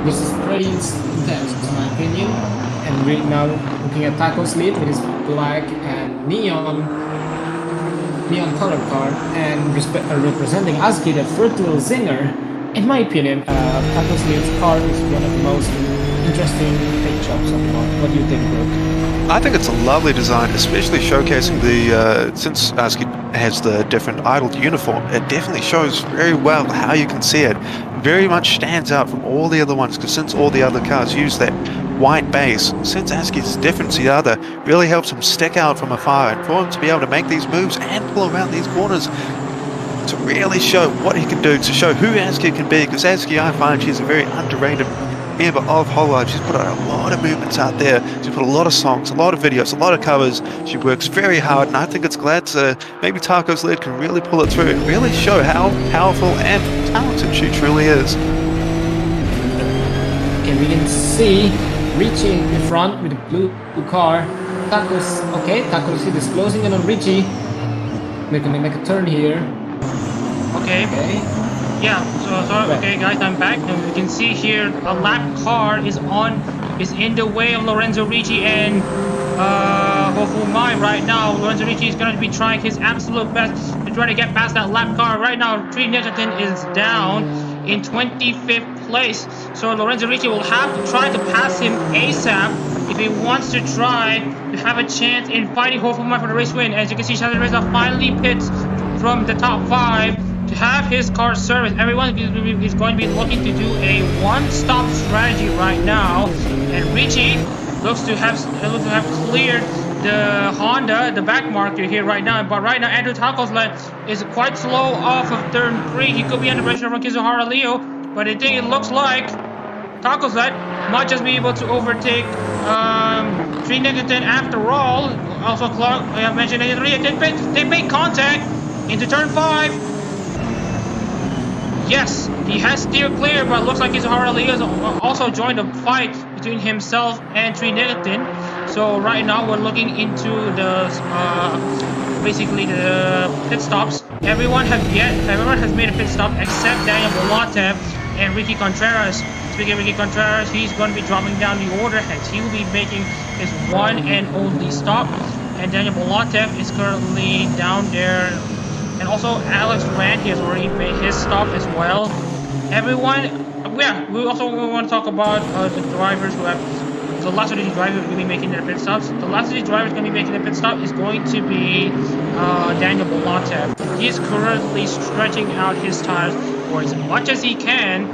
This is pretty intense, in my opinion. And right now, looking at Taco's lead with his black and neon color car, and representing Aski, the virtual zinger. In my opinion, Taco's lead's car is one of the most interesting paint jobs so far. What do you think, Brooke? I think it's a lovely design, especially showcasing the, since Aski has the different idle uniform, it definitely shows very well how you can see it. Very much stands out from all the other ones, because since all the other cars use that white base, since Aski's different to the other, really helps him stick out from afar, and for him to be able to make these moves and pull around these corners to really show what he can do, to show who Aski can be, because Aski, I find she's a very underrated member of Hololive. She's put out a lot of movements out there. She's put a lot of songs, a lot of videos, a lot of covers. She works very hard, and I think it's glad to maybe Taco's lead can really pull it through and really show how powerful and talented she truly is. Okay, we can see Richie in front with the blue car. Taco's okay. Taco's is closing in on Richie. Make a turn here. Okay. Yeah, so okay guys, I'm back. And we can see here a lap car is in the way of Lorenzo Ricci and Hofumai right now. Lorenzo Ricci is going to be trying his absolute best to try to get past that lap car. Right now, Tree Nicotin is down in 25th place. So Lorenzo Ricci will have to try to pass him ASAP if he wants to try to have a chance in fighting Hofumai for the race win. As you can see, Shazareza finally pits from the top 5 to have his car serviced. Everyone is going to be looking to do a one-stop strategy right now, and Ricci looks to have cleared the Honda, the back marker here right now. But right now, Andrew Taco's led is quite slow off of turn 3. He could be under pressure from Kizuhara Leo, but I think it looks like Taco's led might just be able to overtake Tree Nicotin after all. Also, Clark, I have mentioned it, they made contact into turn 5. Yes, he has steered clear, but it looks like Kizuhara Leo has also joined the fight between himself and Tree Nicotin. So right now we're looking into the basically the pit stops. Everyone has made a pit stop except Daniel Bolatev and Ricky Contreras. Speaking of Ricky Contreras, he's going to be dropping down the order, hence he will be making his one and only stop. And Daniel Bolatev is currently down there. And also Alex Rand, he has already made his stop as well. Everyone, yeah, we want to talk about the drivers who have. The last of these drivers will be making their pit stops. The last of these drivers going to be making their pit stop is going to be Daniel Bolatev. He is currently stretching out his tires for as much as he can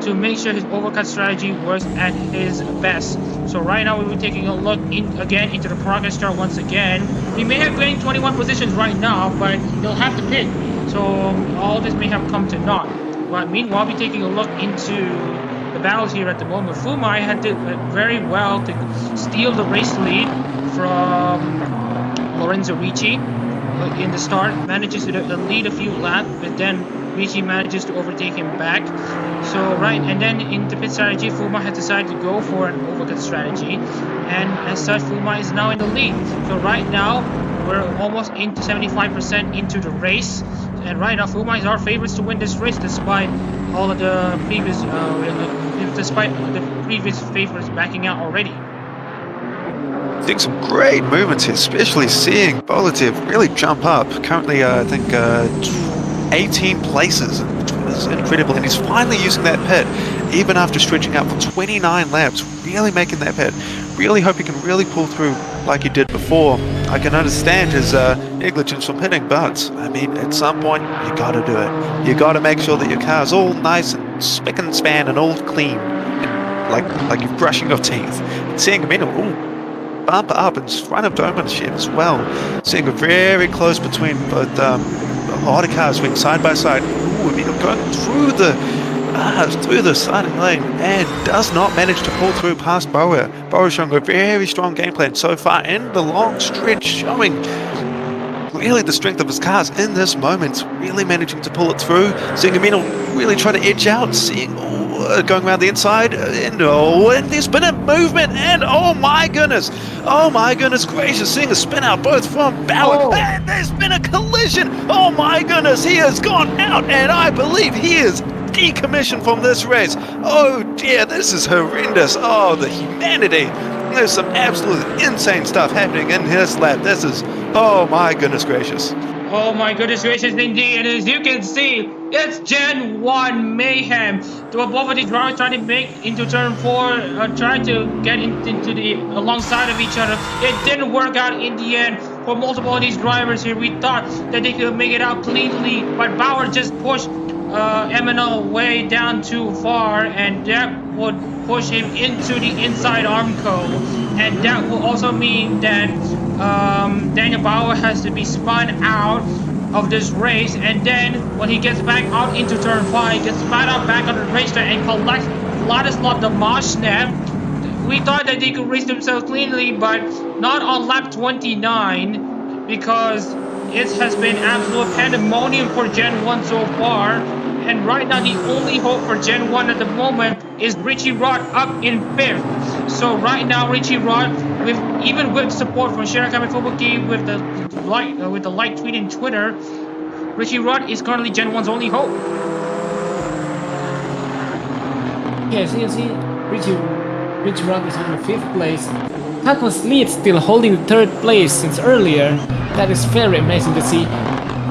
to make sure his overcut strategy works at his best. So right now we'll be taking a look again into the progress chart once again. We may have gained 21 positions right now, but he'll have to pit. So all this may have come to naught. But meanwhile, we'll be taking a look into the battles here at the moment. Fumai had did very well to steal the race lead from Lorenzo Ricci in the start. Manages to lead a few laps, but then Ricci manages to overtake him back. So and then in the pit strategy, Fumai has decided to go for an overcut strategy, and as such, Fumai is now in the lead. So right now, we're almost into 75% into the race, and right now, Fumai is our favorites to win this race, despite all of the previous favorites backing out already. Seeing some great movements here, especially seeing Bolatev really jump up. Currently, I think 18 places, which is incredible, and he's finally using that pit, even after stretching out for 29 laps, really making that pit. Really hope he can really pull through like he did before. I can understand his negligence from pitting, but I mean, at some point, you gotta do it. You gotta make sure that your car's all nice and spick and span and all clean, and like you're brushing your teeth. And seeing him bumper up in front of Domanchev as well. Seeing a very close between both a lot of cars being side by side. Ooh, going through the starting lane and does not manage to pull through past Bauer. Bauer showing a very strong game plan so far in the long stretch, showing really the strength of his cars in this moment, really managing to pull it through. Seeing Amino really try to edge out, seeing going around the inside, and there's been a movement, and oh my goodness gracious, seeing a spin out both from Bauer, and there's been a collision. Oh my goodness, he has gone out, and I believe he is decommissioned from this race. Oh dear, this is horrendous. Oh, the humanity. There's some absolutely insane stuff happening in his lap. This is, oh my goodness gracious. Oh my goodness gracious indeed, and as you can see, it's Gen 1 mayhem. The both of the drivers trying to make into turn 4, trying to get into the alongside of each other. It didn't work out in the end for multiple of these drivers here. We thought that they could make it out cleanly, but Bauer just pushed MNO way down too far, and that would push him into the inside armco, and that will also mean that Daniel Bauer has to be spun out of this race, and then when he gets back out into turn 5, he gets spun out back on the racetrack and collects Vladislav Damashnev. We thought that they could race themselves cleanly, but not on lap 29 because it has been absolute pandemonium for Gen 1 so far. And right now the only hope for Gen 1 at the moment is Richie Rod up in 5th. So right now Richie Rod, even with support from Shirakami Fubuki with the light tweet in Twitter, Richie Rod is currently Gen 1's only hope. Yes, you see, Richie Rod is in the 5th place. Taco's lead still holding the 3rd place since earlier. That is very amazing to see.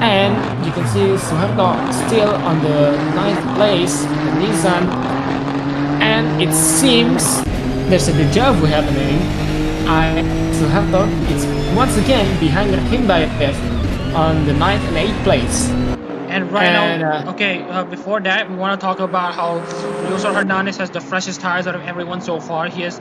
And you can see Suharto still on the 9th place, the Nissan. And it seems there's a deja vu happening. Suharto is once again behind Himbayev on the 9th and 8th place. And now, before that, we want to talk about how Yosor Hernandez has the freshest tires out of everyone so far. He is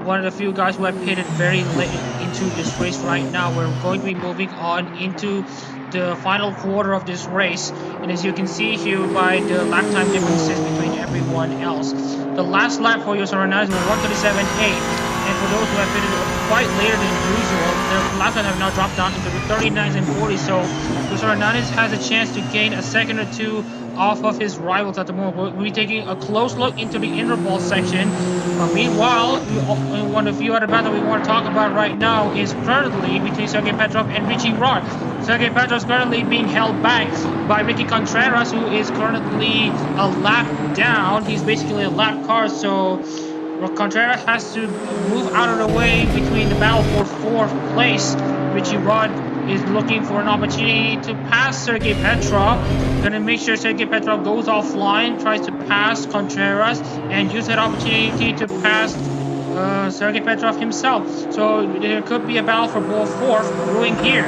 one of the few guys who have pitted very late into this race right now. We're going to be moving on into the final quarter of this race, and as you can see here by the lap time differences between everyone else, the last lap for Yosor Hernandez was 1:37.8. And for those who have pitted quite later than usual, their lap times have now dropped down into the 39s and 40s. So Yosor Hernandez has a chance to gain a second or two off of his rivals at the moment. We'll be taking a close look into the interval section. Meanwhile, one of the few other battles we want to talk about right now is currently between Sergei Petrov and Richie Rod. Sergei Petrov is currently being held back by Ricky Contreras, who is currently a lap down. He's basically a lap car, so Contreras has to move out of the way between the battle for 4th place. Richie Rod is looking for an opportunity to pass Sergei Petrov. Gonna make sure Sergei Petrov goes offline, tries to pass Contreras, and use that opportunity to pass Sergei Petrov himself. So there could be a battle for ball 4th brewing here.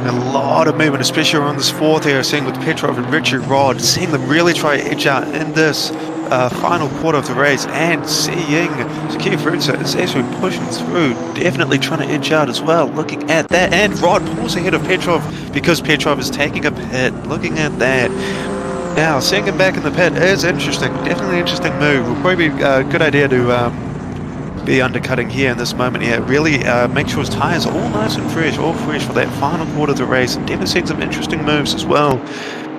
A lot of movement, especially around this 4th area, seeing with Petrov and Richie Rod, seeing them really try to edge out in this final quarter of the race, and seeing Sakir Fruitsa is actually pushing through, definitely trying to edge out as well. Looking at that, and Rod pulls ahead of Petrov because Petrov is taking a pit. Looking at that. Now, seeing him back in the pit is interesting. Definitely an interesting move. Will probably be a good idea to be undercutting here in this moment here. Really make sure his tyres are all nice and fresh, all fresh for that final quarter of the race. And definitely seeing some interesting moves as well.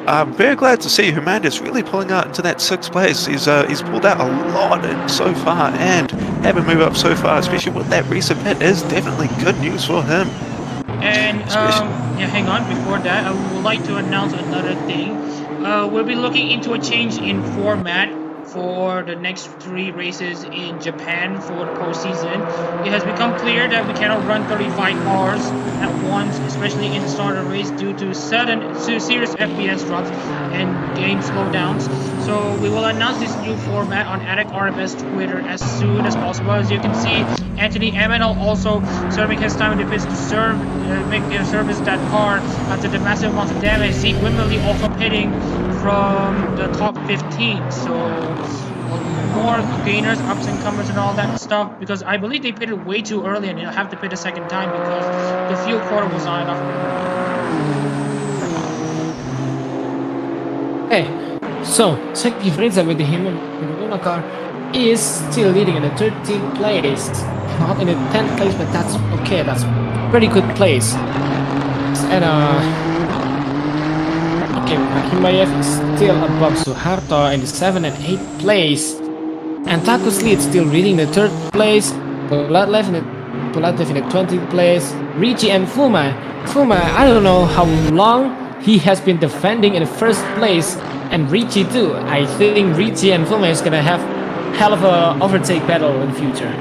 I'm very glad to see Hernandez really pulling out into that 6th place. He's pulled out a lot so far, and having moved up so far, especially with that recent pit, is definitely good news for him. And hang on, before that, I would like to announce another thing. We'll be looking into a change in format for the next 3 races in Japan for the postseason. It has become clear that we cannot run 35 cars at once, especially in the start of the race, due to serious FPS drops and game slowdowns. So we will announce this new format on Adak-RMS Twitter as soon as possible. As you can see, Anthony Amenol also serving his time in the pits to service that car after the massive amount of damage. Zeke Wimberly also pitting from the top 15. So more gainers, ups and comers and all that stuff, because I believe they pitted way too early and they'll have to pit a second time because the fuel quota was not enough. Okay, so Sergei Frenza with the Himona car is still leading in the 13th place. Not in the 10th place, but that's okay. That's pretty good place. And okay, Himbayev is still above Suharto in the 7th and 8th place. And Taco's lead still reading the 3rd place. Polatlev in the 20th place. Richie and Fuma, I don't know how long he has been defending in the 1st place. And Richie too. I think Richie and Fuma is gonna have hell of a overtake battle in the future.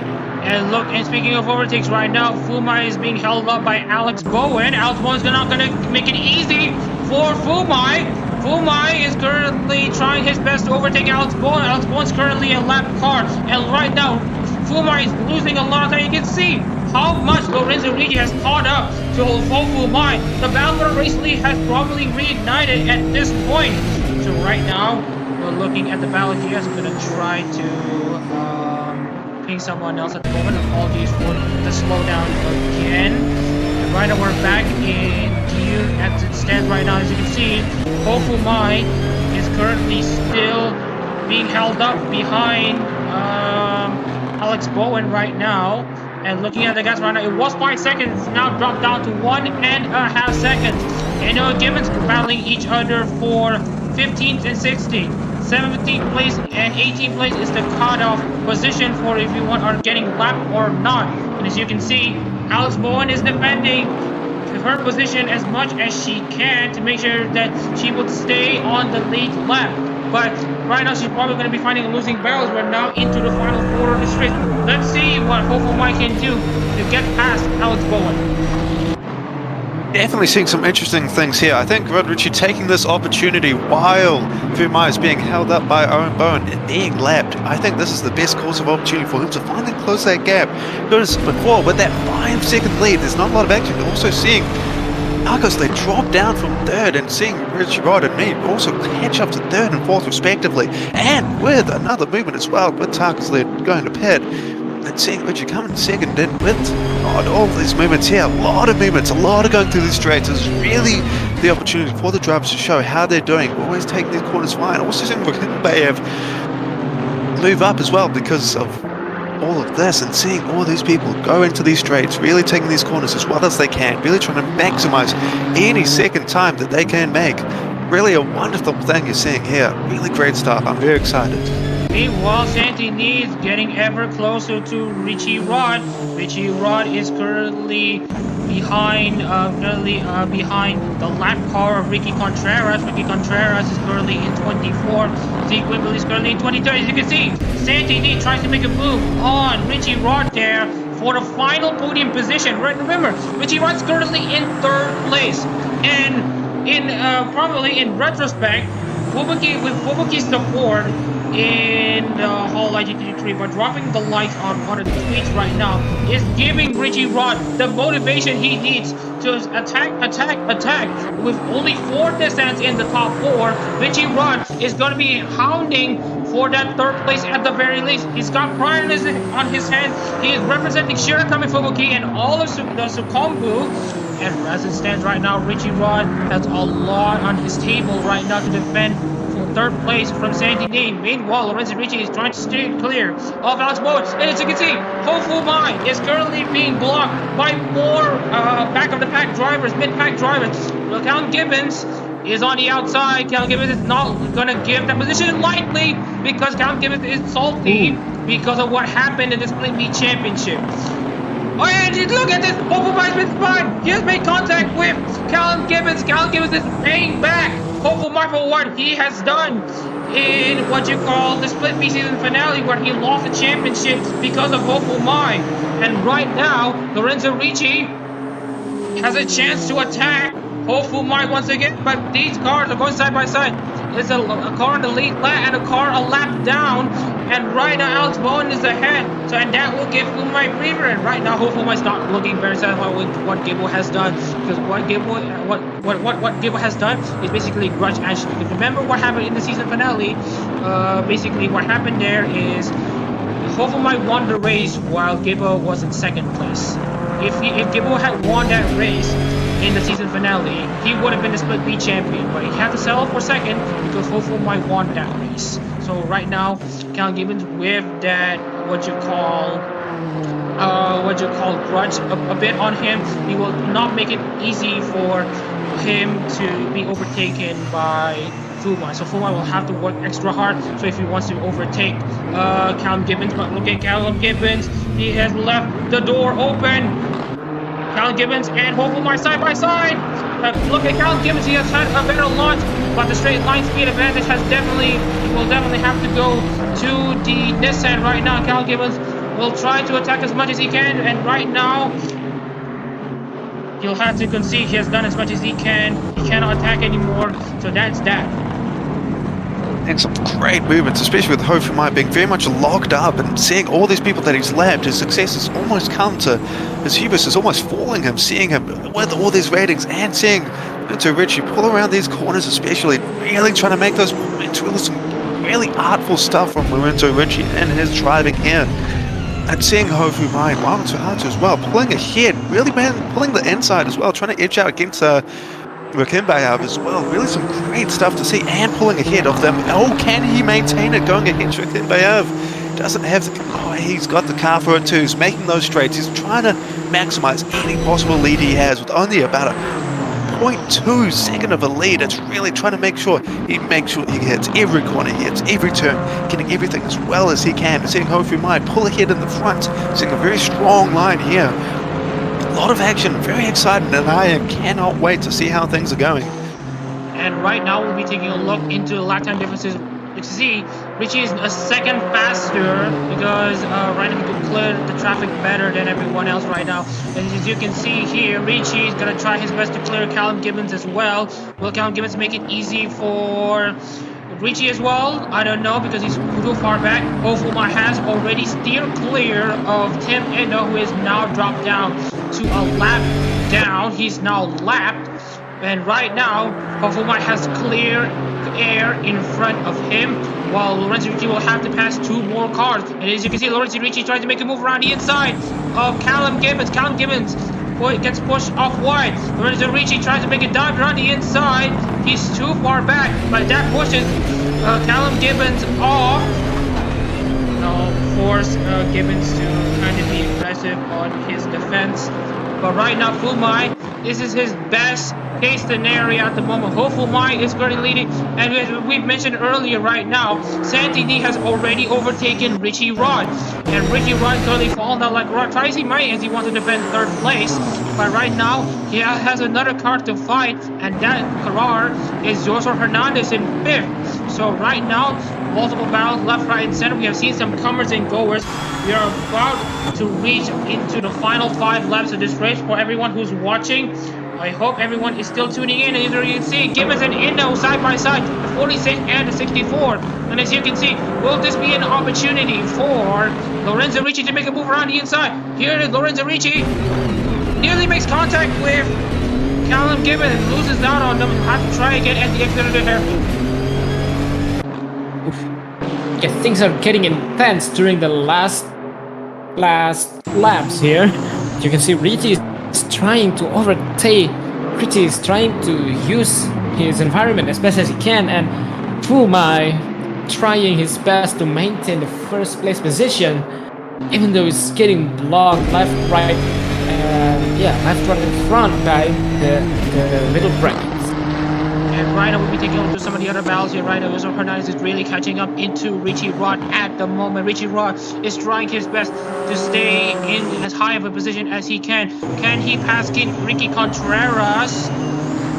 And look, and speaking of overtakes right now, Fumai is being held up by Alex Bowen. Alex Bowen's not gonna make it easy for Fumai. Fumai is currently trying his best to overtake Alex Bowen. Alex Bowen's currently a lap car, and right now, Fumai is losing a lot of time. You can see how much Lorenzo Ricci has caught up to Fumai. The battle for the race lead has probably reignited at this point. So right now, we're looking at the battle here. I'm gonna try to ping someone else at the moment. Apologies for the slowdown again. And right now we're back in gear as it stands right now. As you can see, Hofumai is currently still being held up behind Alex Bowen right now. And looking at the gas right now, it was 5 seconds, now dropped down to 1.5 seconds. And Gibbons battling each other for 15th and 16th. 17th place and 18th place is the cutoff position for if you are getting lapped or not. And as you can see, Alex Bowen is defending her position as much as she can to make sure that she would stay on the lead lap. But right now she's probably going to be finding losing battles. We're now into the final quarter of this race. Let's see what Hofumai can do to get past Alex Bowen. Definitely seeing some interesting things here. I think Rod Ritchie taking this opportunity while Fumai is being held up by Owen Bowen and being lapped. I think this is the best course of opportunity for him to finally close that gap. Because before, with that 5-second lead, there's not a lot of action. We're also seeing Arcos Led drop down from third and seeing Richie Rod and me also catch up to third and fourth respectively. And with another movement as well, with Arcos Led going to pit. And seeing Richie come in second in with all these movements here, a lot of movements, a lot of going through these straights. It's really the opportunity for the drivers to show how they're doing. Always taking these corners fine. Also seeing Bayev move up as well because of all of this and seeing all these people go into these straights, really taking these corners as well as they can, really trying to maximize any second time that they can make. Really a wonderful thing you're seeing here. Really great stuff. I'm very excited. Meanwhile, Santini is getting ever closer to Richie Rod. Richie Rod is currently behind the lap car of Ricky Contreras. Ricky Contreras is currently in 24. Zeke Wimble is currently in 23. As you can see, Santini tries to make a move on Richie Rod there for the final podium position. Right, remember, Richie Rod's currently in third place, and probably in retrospect, with Fubuki's support in the Hololive GT3, but dropping the likes on the tweets right now is giving Richie Rod the motivation he needs to attack. With only 4 descents in the top 4, Richie Rod is going to be hounding for that third place at the very least. He's got pride on his hand. He is representing Shirakami Fubuki and all of the Sukombu. And as it stands right now, Richie Rod has a lot on his table right now to defend for third place from Santini. Meanwhile, Lorenzo Ricci is trying to stay clear of Alex Bowen. And as you can see, Hofumai is currently being blocked by more back of the pack drivers, mid-pack drivers. Well, Callum Gibbons is on the outside. Callum Gibbons is not going to give that position lightly because Callum Gibbons is salty because of what happened in the Split Meet Championship. Oh, and look at this! Hofumai's been spun! He has made contact with Callum Gibbons. Callum Gibbons is paying back Hofumai for what he has done in what you call the Split Meet season finale, where he lost the championship because of Hofumai. And right now, Lorenzo Ricci has a chance to attack Hofumai once again, but these cars are going side by side. There's a car in the lead lap and a car a lap down, and right now Alex Bowen is ahead, so and that will give Hofumai a breather. And right now Hofumai's not looking very satisfied with what Gibbo has done, because what Gibbo has done is basically grudge action. Because remember what happened in the season finale? Basically what happened there is Hofumai won the race while Gibbo was in second place. If Gibbo had won that race in the season finale, he would have been the Split B champion, but he had to settle for second because Hofumai won that race. So right now, Callum Gibbons with that what you call grudge a bit on him, he will not make it easy for him to be overtaken by Fumai. So Fumai will have to work extra hard. So if he wants to overtake Callum Gibbons, but look at Callum Gibbons, he has left the door open. Callum Gibbons and Hofumai side by side. Look at Callum Gibbons, he has had a better launch, but the straight line speed advantage will definitely have to go to the Nissan right now. Callum Gibbons will try to attack as much as he can, and right now he'll have to concede. He has done as much as he can. He cannot attack anymore, so that's that. And some great movements, especially with Hofumai being very much locked up and seeing all these people that he's lapped. His success has almost come to, his hubris is almost falling him, seeing him with all these ratings and seeing Lorenzo Ricci pull around these corners, especially really trying to make those moments, really some really artful stuff from Lorenzo Ricci and his driving here. And seeing Hofumai, Lorenzo Ricci as well, pulling ahead, really pulling the inside as well, trying to edge out against Rakimbayev as well. Really some great stuff to see, and pulling ahead of them. Oh, can he maintain it going ahead? Rakimbayev doesn't have the... Oh, he's got the car for it too. He's making those straights. He's trying to maximize any possible lead he has with only about a 0.2 second of a lead. It's really trying to make sure he hits every corner, he hits every turn, getting everything as well as he can. We're seeing Hofu Mai pull ahead in the front, seeing a very strong line here. A lot of action, very excited, and I cannot wait to see how things are going. And right now we'll be taking a look into the lap time differences. You see, Richie is a second faster because right now he could clear the traffic better than everyone else right now. And as you can see here, Richie is going to try his best to clear Callum Gibbons as well. Will Callum Gibbons make it easy for Richie as well? I don't know because he's too far back. Ofuma has already steered clear of Tim Endo, who is now dropped down to a lap down. He's now lapped. And right now, Ofuma has clear air in front of him, while Lorenzo Ricci will have to pass two more cars. And as you can see, Lorenzo Ricci tries to make a move around the inside of Callum Gibbons. Callum Gibbons gets pushed off wide. Lorenzo Ricci tries to make a dive around the inside. He's too far back, but that pushes Callum Gibbons off. Now force Gibbons to kind of be aggressive on his defense. But right now, Fumai, this is his best case scenario at the moment. Hofumai is currently leading, and as we've mentioned earlier, right now, Santini has already overtaken Richie Rod, and Richie Rod currently fallen down like Rod tries he might as he wants to defend third place. But right now, he has another car to fight, and that car is Josor Hernandez in fifth. So right now, multiple battles left, right, and center. We have seen some comers and goers. We are about to reach into the final 5 laps of this race. For everyone who's watching, I hope everyone is still tuning in. And as you can see, Gibbons and Indo side by side, the 46 and the 64. And as you can see, will this be an opportunity for Lorenzo Ricci to make a move around the inside? Here is Lorenzo Ricci. Nearly makes contact with Callum Gibbons and loses out on them. Have to try again at the exit of the hairpin. Yeah, things are getting intense during the last laps here. You can see Ricci is trying to overtake. Ricci is trying to use his environment as best as he can, and Fumai trying his best to maintain the first place position, even though it's getting blocked left, right, left, right, and front by the middle bracket. And right now we'll be taking on to some of the other battles here. Right now, Josor Hernandez is really catching up into Richie Rod at the moment. Richie Rod is trying his best to stay in as high of a position as he can. Can he pass Ricky Contreras?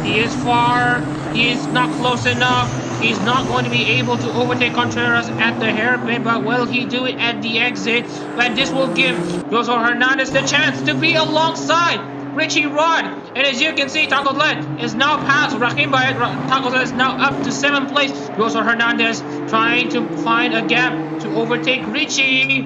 He is far. He is not close enough. He's not going to be able to overtake Contreras at the hairpin, but will he do it at the exit? And this will give Josor Hernandez the chance to be alongside Richie Rod. And as you can see, Taco Led is now past Rahim Bayat. Taco Led is now up to 7th place. Josor Hernandez trying to find a gap to overtake Richie.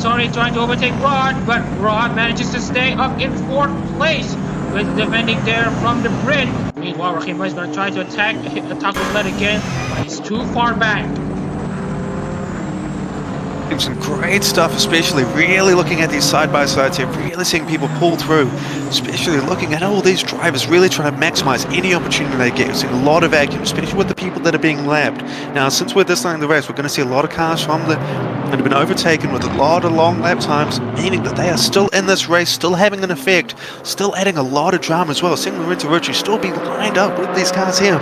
Trying to overtake Rod, but Rod manages to stay up in 4th place with defending there from the grid. Meanwhile, Rahim Bayat is going to try to attack Taco Led again, but he's too far back. Some great stuff, especially really looking at these side-by-sides here, really seeing people pull through, especially looking at all these drivers really trying to maximize any opportunity they get. We're seeing a lot of action, especially with the people that are being lapped. Now, since we're this late in the race, we're going to see a lot of cars that have been overtaken with a lot of long lap times, meaning that they are still in this race, still having an effect, still adding a lot of drama as well. Seeing Lorenzo Ricci still being lined up with these cars here.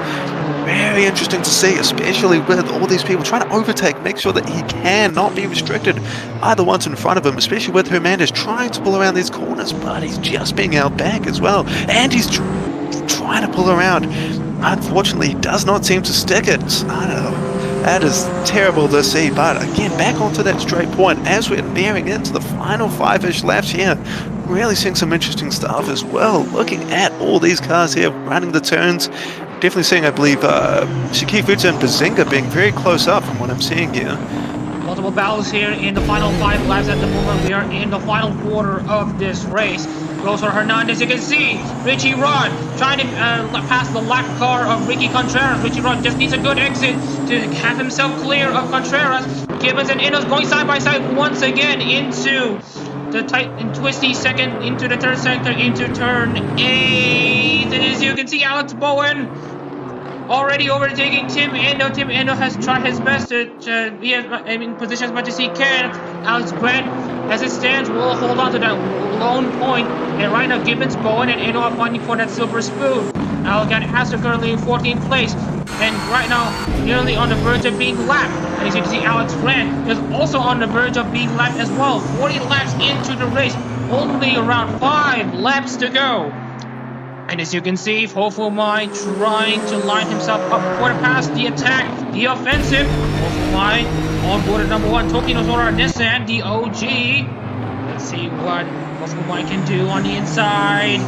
Very interesting to see, especially with all these people trying to overtake, make sure that he cannot be restricted by the ones in front of him, especially with Hernandez trying to pull around these corners, but he's just being held back as well, and he's trying to pull around. Unfortunately, he does not seem to stick it. I don't know. That is terrible to see, but again, back onto that straight point as we're nearing into the final 5-ish laps here. Really seeing some interesting stuff as well, looking at all these cars here running the turns. Definitely seeing, I believe, Shikifuta and Bazinga being very close up from what I'm seeing here. Multiple battles here in the final 5 laps at the moment. We are in the final quarter of this race. Josor Hernandez, you can see Richie Rod trying to pass the lap car of Ricky Contreras. Richie Rod just needs a good exit to have himself clear of Contreras. Gibbons and Innos going side by side once again into the tight and twisty second into the third sector into turn 8. And as you can see, Alex Bowen already overtaking Tim Endo. Tim Endo has tried his best to be in position as much as he can. Alex Grant, as it stands, will hold on to that lone point. And right now, Gibbons, Bowen, and Endo are fighting for that silver spoon. Algan Astor currently in 14th place. And right now, nearly on the verge of being lapped. And as you can see, Alex Grant is also on the verge of being lapped as well. 40 laps into the race. Only around 5 laps to go. And as you can see, Hofumai trying to line himself up for the pass, the attack, the offensive. Hofumai on board at number 1, Tokyo Sora Nissan, the OG. Let's see what Hofumai can do on the inside.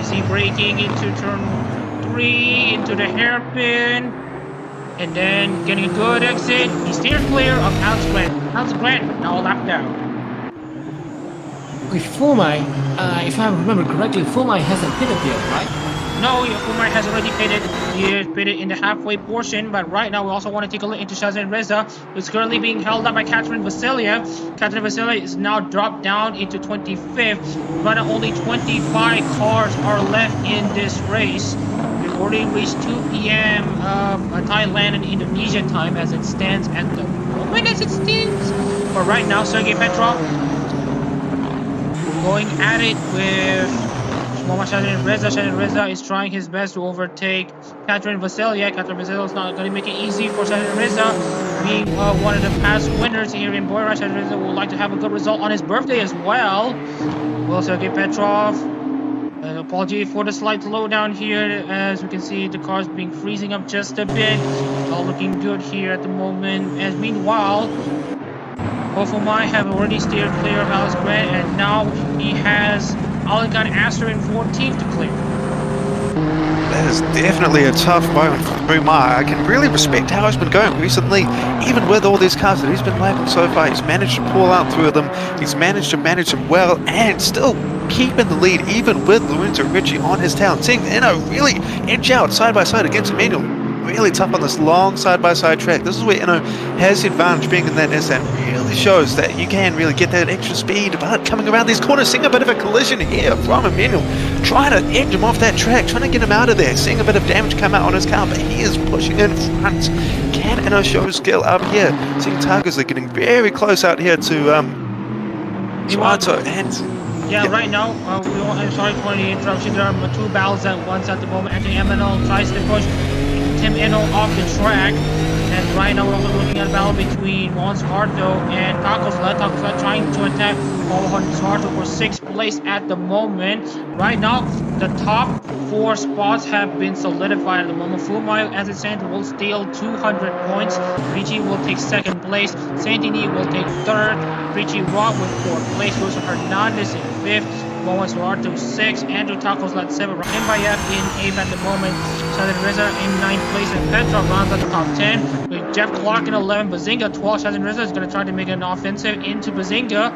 Is he braking into turn 3, into the hairpin? And then getting a good exit. He steered clear of Alex Grant. Alex Grant now a lap down. With Fumai, if I remember correctly, Fumai hasn't pitted yet, right? No, Fumai has already pitted. He is pitted in the halfway portion, but right now we also want to take a look into Shazan Reza, who's currently being held up by Catherine Vasilia. Catherine Vasilia is now dropped down into 25th, but only 25 cars are left in this race. We've already reached 2 p.m. Thailand and Indonesia time as it stands at the moment as it stands. But right now, Sergei Petrov going at it with Shazan Reza. Shazan Reza is trying his best to overtake Catherine Vasilia. Catherine Vasilia is not going to make it easy for Shazan Reza, being one of the past winners here in Buriram. Shazan Reza would like to have a good result on his birthday as well. Well, Sergei Petrov, apology for the slight slowdown here, as we can see the cars being freezing up just a bit. It's all looking good here at the moment. As meanwhile, Hofumai have already steered clear of Alex Grant, and now he has Algan Astor in 14th to clear. That is definitely a tough moment for Brumar. I can really respect how he's been going recently. Even with all these cars that he's been lapping so far, he's managed to pull out through them. He's managed to manage them well and still keep in the lead, even with Lorenzo Ricci on his tail. Seeing Enno really edge out side by side against Emmanuel. Really tough on this long side-by-side track. This is where Enno has the advantage being in that Nissan. Really shows that you can really get that extra speed, but coming around these corners, seeing a bit of a collision here from Emmanuel, trying to edge him off that track, trying to get him out of there, seeing a bit of damage come out on his car, but he is pushing in front. Can Enno show skill up here? Seeing Tigers are getting very close out here to Toronto and... Yeah, right now, I'm sorry for the interruption. There are 2 battles at once at the moment. Anthony Eminel tries to push Tim Eno off the track, and right now we're also looking at a battle between Juan Sarto and Takoslet. Takoslet trying to attack Juan Sarto for 6th place at the moment. Right now, the top 4 spots have been solidified at the moment. Fumai, as it stands, will steal 200 points. Ricci will take 2nd place. Santini will take 3rd. Richie Rock with 4th place. Jose Hernandez in 5th. Juan Sarto 6th. Andrew Takoslet 7th. Rahim Bayat in 8th at the moment. Shazan Reza in 9th place, and Petrov rounds at the top 10. With Jeff Clark in 11th, Bazinga 12th. Shazan Reza is going to try to make an offensive into Bazinga.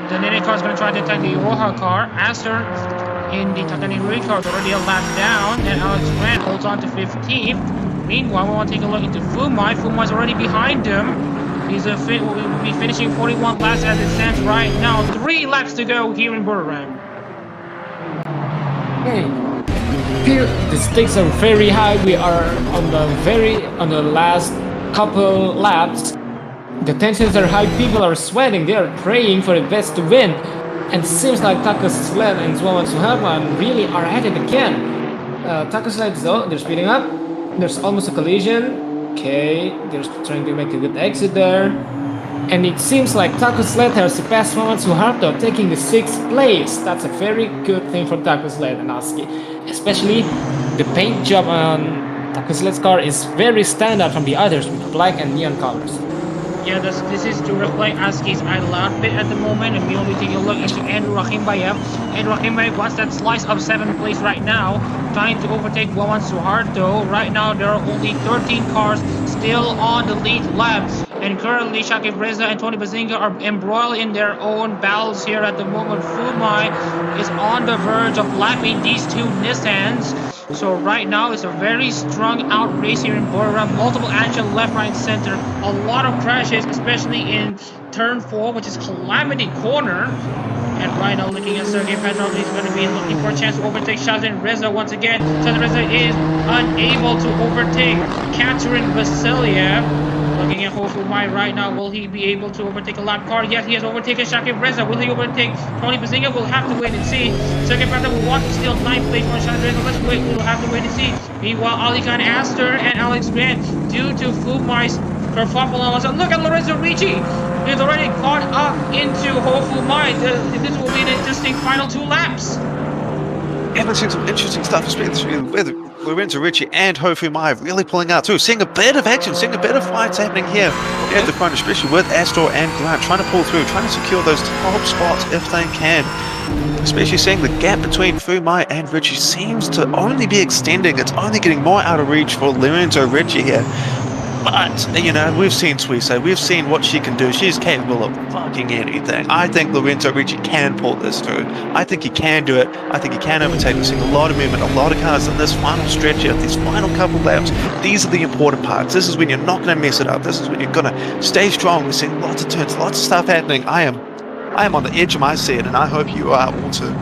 The Nene car is going to try to attack the Iroha car. Astor in the Takani Rui car is already a lap down, and Alex Grant holds on to 15th. Meanwhile, we want to take a look into Fumai. Fumai's already behind him. He's will be finishing 41 laps as it stands right now. 3 laps to go here in Buriram. Here the stakes are very high. We are on the last couple laps. The tensions are high. People are sweating. They are praying for the best to win. And it seems like Takoslet and Zwaman Suhaman really are at it again. Takoslet though, they're speeding up. There's almost a collision. Okay, they're trying to make a good exit there. And it seems like Takoslet has surpassed Zwaman Suharto, taking the 6th place. That's a very good thing for Takoslet and Aski. Especially the paint job on Takoslet's car is very standout from the others with black and neon colors. Yeah, this is to reflect Aski's idle outfit at the moment, and we will be taking a look into Andrew Rahimbayev. Andrew Rahimbayev wants that slice of 7th place right now, trying to overtake Wawan Suharto. Right now, there are only 13 cars still on the lead lap, and currently Shakib Reza and Tony Bazinga are embroiled in their own battles here at the moment. Fumai is on the verge of lapping these 2 Nissans. So right now it's a very strung out race here in Buriram. Multiple action left, right, center. A lot of crashes, especially in turn 4, which is Calamity Corner. And right now, looking at Sergey Petrov, he's going to be looking for a chance to overtake Shazin Reza once again. Shazin Reza is unable to overtake Katerin Vasilyev. Looking at Hofumai right now, will he be able to overtake a lap car? Yes, he has overtaken Shakib Reza. Will he overtake Tony Bazinga? We'll have to wait and see. Sergey Petrov will want to steal 9th place from Shazin Reza. Let's wait. We'll have to wait and see. Meanwhile, Ali Khan Aster and Alex Grant, due to Fumai's kerfuffle, look at Lorenzo Ricci. He's already caught up into Hofumai. This will be an interesting final 2 laps. Yeah, we're seeing some interesting stuff, especially with Lorenzo Ricci and Hofumai really pulling out too. Seeing a bit of action, seeing a bit of fights happening here at the front, especially with Astor and Grant trying to pull through, trying to secure those top spots if they can. Especially seeing the gap between Fumai and Ricci seems to only be extending. It's only getting more out of reach for Lorenzo Ricci here. But, you know, we've seen Suisse, we've seen what she can do. She's capable of fucking anything. I think Lorenzo Ricci can pull this through. I think he can do it. I think he can overtake. We're seeing a lot of movement, a lot of cars in this final stretch here, these final couple laps. These are the important parts. This is when you're not going to mess it up. This is when you're going to stay strong. We're seeing lots of turns, lots of stuff happening. I am on the edge of my seat, and I hope you are all too.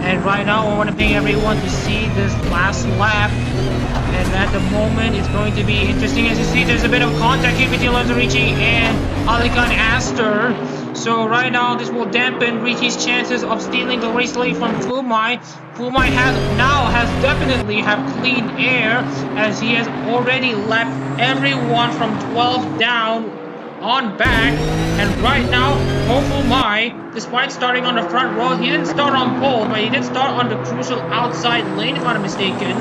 And right now, I want to pay everyone to see this last lap. And at the moment, it's going to be interesting. As you see, there's a bit of contact here between Lorenzo Ricci and Alikan Aster. So right now, this will dampen Ricci's chances of stealing the race lead from Fumai. Fumai has definitely have clean air, as he has already left everyone from 12 down on back. And right now, Hofumai, despite starting on the front row, he didn't start on pole, but he did start on the crucial outside lane, if I'm not mistaken,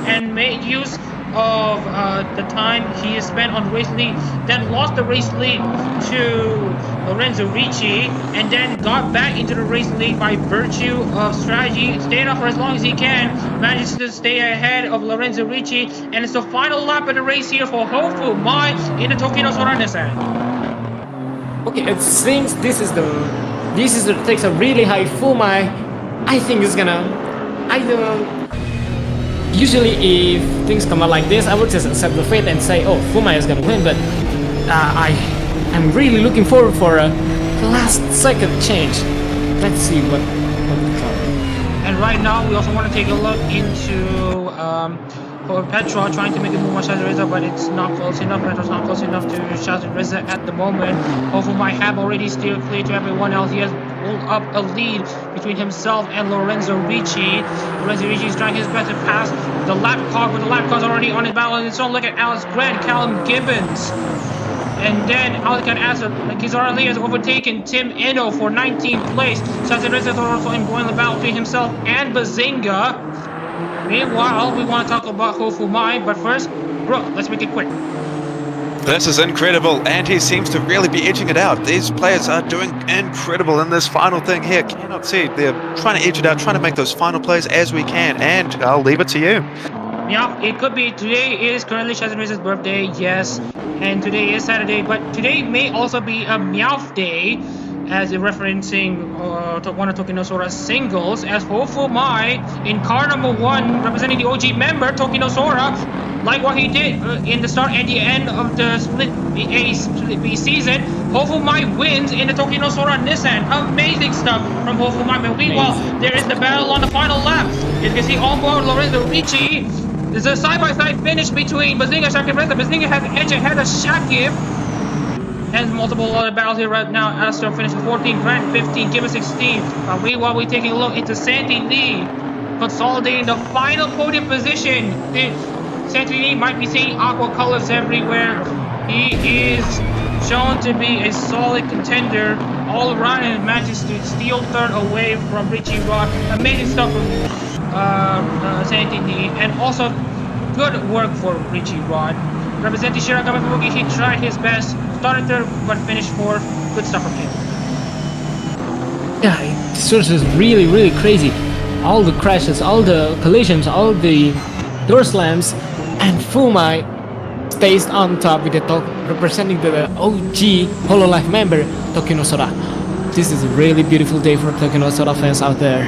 and made use of the time he spent on race lead, then lost the race lead to Lorenzo Ricci, and then got back into the race lead by virtue of strategy, stayed up for as long as he can, manages to stay ahead of Lorenzo Ricci, and it's the final lap of the race here for Hofumai in the Tokyo Sora Nissan. Okay, it seems this is the takes a really high Fumai. I think it's gonna. Usually, if things come out like this, I would just accept the fate and say, "Oh, Fumai is gonna win." But I'm really looking forward for a last-second change. Let's see what comes. And right now, we also want to take a look into Petra trying to make a move on Shazin Reza, but it's not close enough. Petra's not close enough to Shazin Reza at the moment. Hofumai have already steered clear to everyone else. He has pulled up a lead between himself and Lorenzo Ricci. Lorenzo Ricci is trying his best to pass the lap car, but the lap car's already on his battle. And so look at Alex Grant, Callum Gibbons. And then Alikan Aster, Kizarali has overtaken Tim Eno for 19th place. Shazin Reza is also enjoying the battle between himself and Bazinga. Meanwhile, we want to talk about Hofumai, but first, bro, let's make it quick. This is incredible, and he seems to really be edging it out. These players are doing incredible in this final thing here. Cannot see. They're trying to edge it out, trying to make those final plays as we can, and I'll leave it to you. Yeah, it could be. Today is currently Shazin Reza's birthday, yes, and today is Saturday, but today may also be a Meowth Day, as referencing one of Tokyo Sora's singles, as Hofumai in car number 1, representing the OG member, Tokyo Sora, like what he did in the start and the end of the Split B season, Hofumai wins in the Tokyo Sora Nissan. Amazing stuff from Hofumai. Meanwhile, there is the battle on the final lap. You can see on board Lorenzo Ricci. There's a side-by-side finish between Bazinga and Shakib Reza. Bazinga has the edge ahead of Shakib. And multiple other battles here right now. Aster finished 14, Grant 15, Gibbons 16. Meanwhile, we're taking a look into Santi Lee, consolidating the final podium position. Santi Lee might be seeing aqua colors everywhere. He is shown to be a solid contender all around and manages to steal third away from Richie Rod. Amazing stuff from Santi Lee, and also good work for Richie Rod. Representing Shiragami Fubuki, he tried his best, started third, but finished fourth. Good stuff from him. Yeah, this is really, really crazy. All the crashes, all the collisions, all the door slams, and Fumai stays on top with the top, representing the OG Hololive member, Tokyo Sora. This is a really beautiful day for Tokyo Sora fans out there.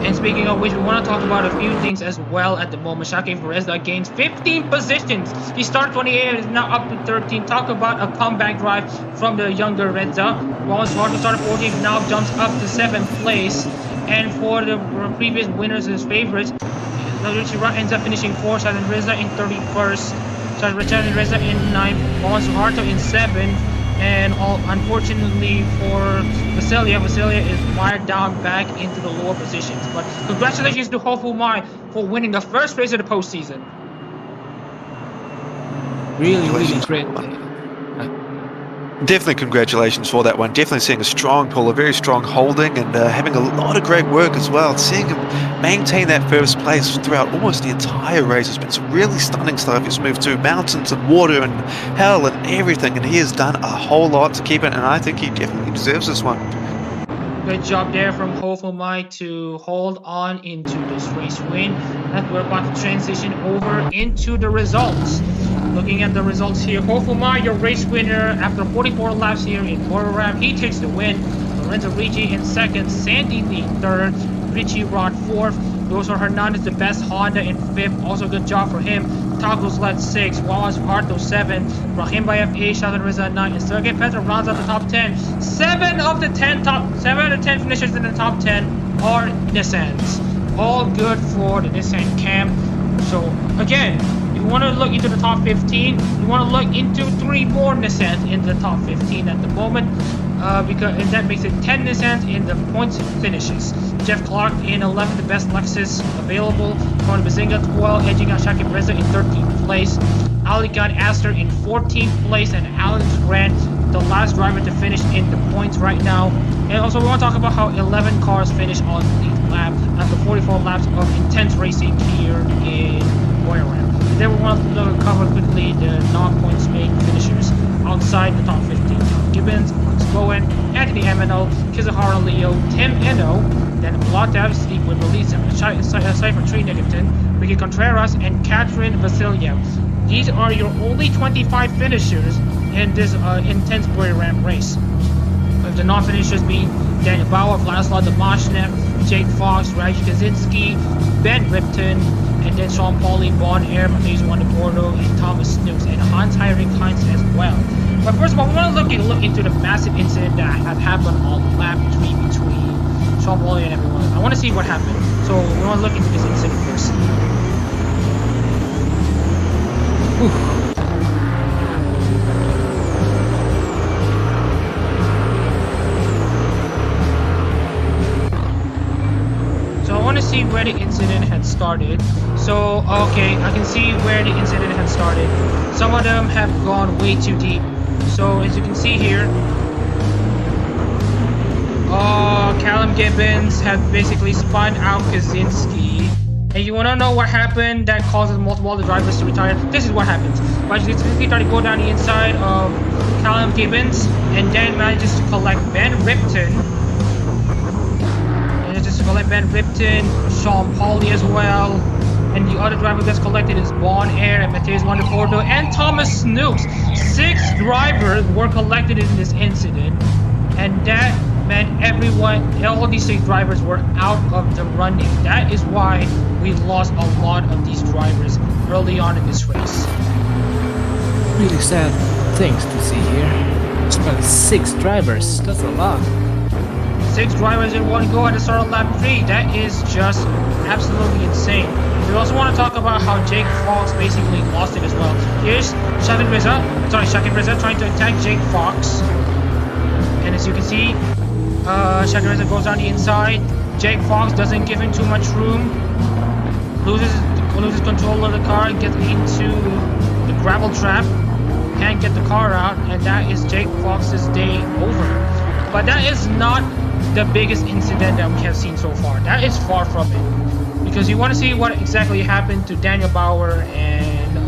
And speaking of which, we want to talk about a few things as well at the moment. Shocking Reza gains 15 positions. He started 28 and is now up to 13. Talk about a comeback drive from the younger Reza. Wallace Martin started 14th, now jumps up to 7th place. And for the previous winners, his favorites, Richie Rod ends up finishing 4th, Shocking Reza in 31st, Shocking Reza in 9th, Wallace Harto in 7th. And unfortunately for Vassilia is mired down back into the lower positions. But congratulations to Hopeful Mai for winning the first race of the postseason. Really great. Definitely congratulations for that one. Definitely seeing a strong pull, a very strong holding, and having a lot of great work as well. Seeing him maintain that first place throughout almost the entire race has been some really stunning stuff. He's moved through mountains and water and hell and everything, and he has done a whole lot to keep it, and I think he definitely deserves this one. Good job there from Hopeful Mai to hold on into this race win. And we're about to transition over into the results. Looking at the results here, Hopeful Mai, your race winner after 44 laps here in Buriram. He takes the win. Lorenzo Ricci in 2nd, Sandy Lee 3rd, Richie Rod 4th, Rosa Hernandez the best Honda in 5th. Also good job for him. Tacos led 6th, Wallace Harto 7th, Rahim Bayev 8th, Shatan Reza 9th, and Sergey Petrov rounds out the top 10. 7 of the 10 finishers in the top 10 are Nissans. All good for the Nissan camp. So again, you want to look into the top 15, you want to look into 3 more Nissans in the top 15 at the moment, because that makes it 10 Nissans in the points finishes. Jeff Clark in 11th, the best Lexus available. Tony Bazinga 12th, edging out Shakib Reza in 13th place. Ali Khan Aster in 14th place, and Alex Grant, the last driver to finish in the points right now. And also we want to talk about how 11 cars finished on the lap after 44 laps of intense racing here in Buriram. Then we want to cover quickly the non-points made finishers outside the top 15. Tom Gibbons, Alex Bowen, Anthony Emino, Kizuhara Leo, Tim Eno, then Vlatav, Steve Whittley, Cypher Tree Nickerton, Ricky Contreras, and Catherine Vasiliev. These are your only 25 finishers in this intense Buriram race. With the non-finishers being Daniel Bauer, Vladislav Domashnev, Jake Fox, Raji Kaczynski, Ben Ripton, and then Sean Pauly, Bon Air, Matheus Wandeporto, and Thomas Snooks, and Hans Heinrich Heinz as well. But first of all, we want to look into the massive incident that have happened on lap 3 between Sean Pauly and everyone. I want to see what happened. So we want to look into this incident first. So I want to see where the incident had started. So, okay, I can see where the incident had started. Some of them have gone way too deep. So, as you can see here, Callum Gibbons had basically spun out Kaczynski. And you want to know what happened that causes multiple other drivers to retire? This is what happens. Kaczynski tried to go down the inside of Callum Gibbons and then manages to collect Ben Ripton. Sean Pauly as well. And the other driver gets collected is Bon Air and Matheus Wandeporto and Thomas Snooks. 6 drivers were collected in this incident. And that meant all these 6 drivers were out of the running. That is why we lost a lot of these drivers early on in this race. Really sad things to see here. Spent 6 drivers, that's a lot. 6 drivers in one go at the start of lap 3. That is just absolutely insane. We also want to talk about how Jake Fox basically lost it as well. Here's Shakib Reza trying to attack Jake Fox. And as you can see, Shakib Reza goes on the inside. Jake Fox doesn't give him too much room. Loses control of the car, gets into the gravel trap. Can't get the car out, and that is Jake Fox's day over. But that is not the biggest incident that we have seen so far. That is far from it. Because you want to see what exactly happened to Daniel Bauer and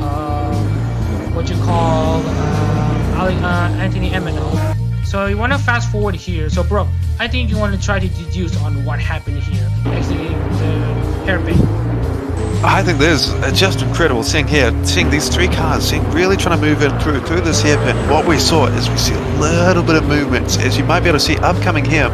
Anthony Emino. So you want to fast forward here. So bro, I think you want to try to deduce on what happened here, exiting the hairpin. I think this is just incredible seeing these 3 cars, really trying to move it through this hairpin. What we saw is we see a little bit of movement, as you might be able to see upcoming here.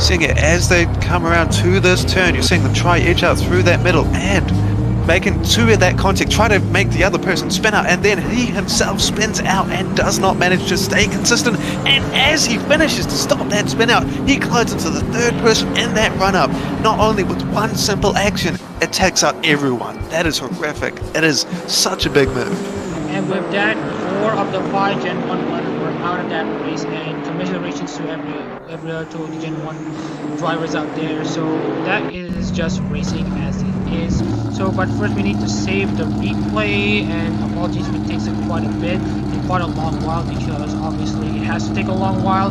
Seeing it as they come around to this turn, you're seeing them try edge out through that middle and making two of that contact, try to make the other person spin out, and then he himself spins out and does not manage to stay consistent. And as he finishes to stop that spin out, he collides into the third person in that run up. Not only with one simple action, it takes out everyone. That is horrific. It is such a big move. And with that, 4 of the 5 Gen 1 runners were out of that race, and congratulations to every other two Gen 1 drivers out there. So that is just racing as it is. So, but first we need to save the replay, and apologies if it takes quite a bit and quite a long while, because obviously it has to take a long while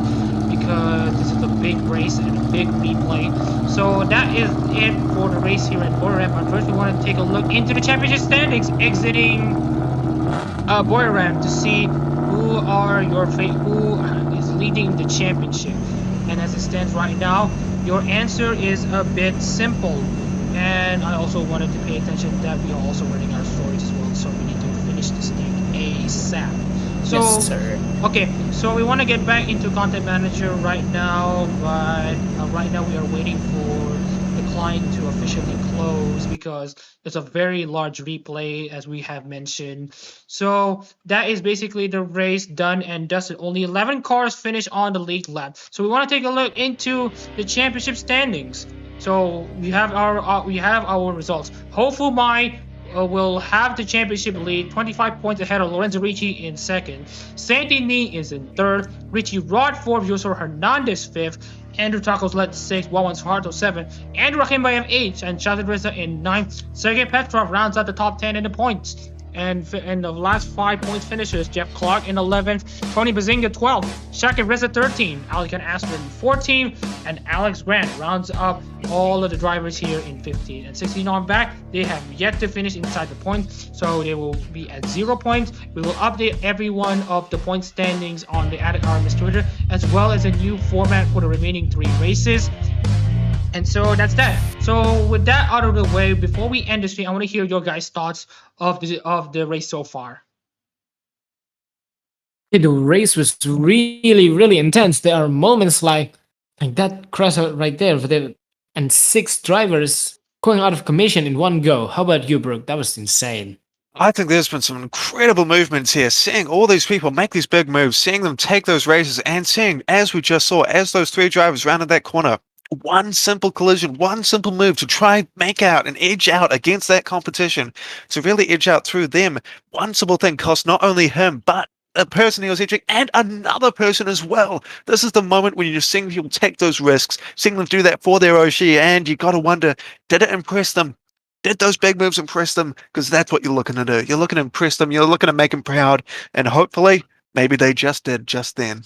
because this is a big race and a big replay. So that is it for the race here at Buriram. But first we want to take a look into the championship standings, exiting Buriram, to see who is leading the championship. And as it stands right now, your answer is a bit simple. And I also wanted to pay attention that we are also running our stories as well, so we need to finish this thing ASAP. So, Yes, sir. okay, so we want to get back into Content Manager right now, but right now we are waiting for the client to officially close because there's a very large replay, as we have mentioned. So that is basically the race done and dusted. Only 11 cars finished on the lead lap. So we want to take a look into the championship standings. So we have our results. Hopeful Mai will have the championship lead, 25 points ahead of Lorenzo Ricci in second. Santini is in third. Richie Rod fourth. Yusor Hernandez fifth. Andrew Tacos led 6th, Wawan's Harto 7th, Andrew Rakimbayev 8th, and Shazad Reza in 9th. Sergey Petrov rounds out the top 10 in the points. And the last 5 points finishers, Jeff Clark in 11th, Tony Bazinga 12th, Shakir Reza 13th, Alican Aspirin 14th, and Alex Grant rounds up all of the drivers here in 15th. And 16 on back, they have yet to finish inside the points, so they will be at 0 points. We will update every one of the point standings on the Adak-RMS Twitter, as well as a new format for the remaining 3 races. And so that's that. So with that out of the way, before we end the stream, I want to hear your guys' thoughts of the race so far. The race was really intense. There are moments like that crossout right there, and 6 drivers going out of commission in one go. How about you, Brooke? That was insane. I think there's been some incredible movements here, seeing all these people make these big moves, seeing them take those races, and seeing, as we just saw, as those 3 drivers rounded that corner, one simple collision, one simple move to try make out and edge out against that competition, to really edge out through them. One simple thing cost not only him, but the person he was edging and another person as well. This is the moment when you're just seeing people take those risks, seeing them do that for their Oshi, and you got to wonder, did it impress them? Did those big moves impress them? Because that's what you're looking to do. You're looking to impress them. You're looking to make them proud. And hopefully, maybe they just did just then.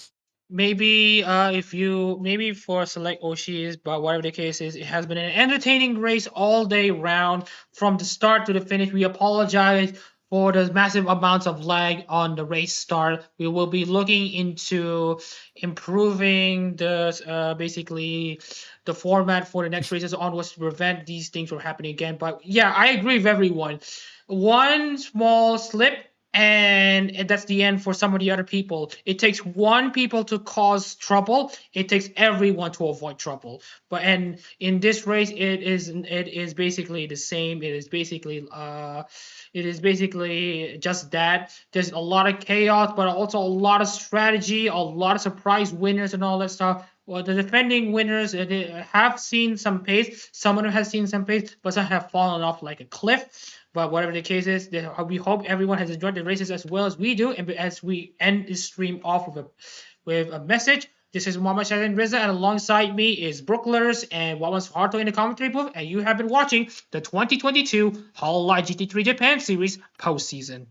Maybe maybe for select Oshis, but whatever the case is, it has been an entertaining race all day round from the start to the finish. We apologize for the massive amounts of lag on the race start. We will be looking into improving basically the format for the next races onwards to prevent these things from happening again. But yeah, I agree with everyone. One small slip, and that's the end for some of the other people. It takes one people to cause trouble. It takes everyone to avoid trouble. And in this race, it is basically the same. It is basically just that. There's a lot of chaos, but also a lot of strategy, a lot of surprise winners and all that stuff. Well, the defending winners have seen some pace. Some of them have seen some pace, but some have fallen off like a cliff. But whatever the case is, we hope everyone has enjoyed the races as well as we do. And as we end this stream off with a message, this is Muhammad Shazan Reza, and alongside me is Brooklers and Wawan's Harto in the commentary booth. And you have been watching the 2022 Hololive GT3 Japan Series postseason.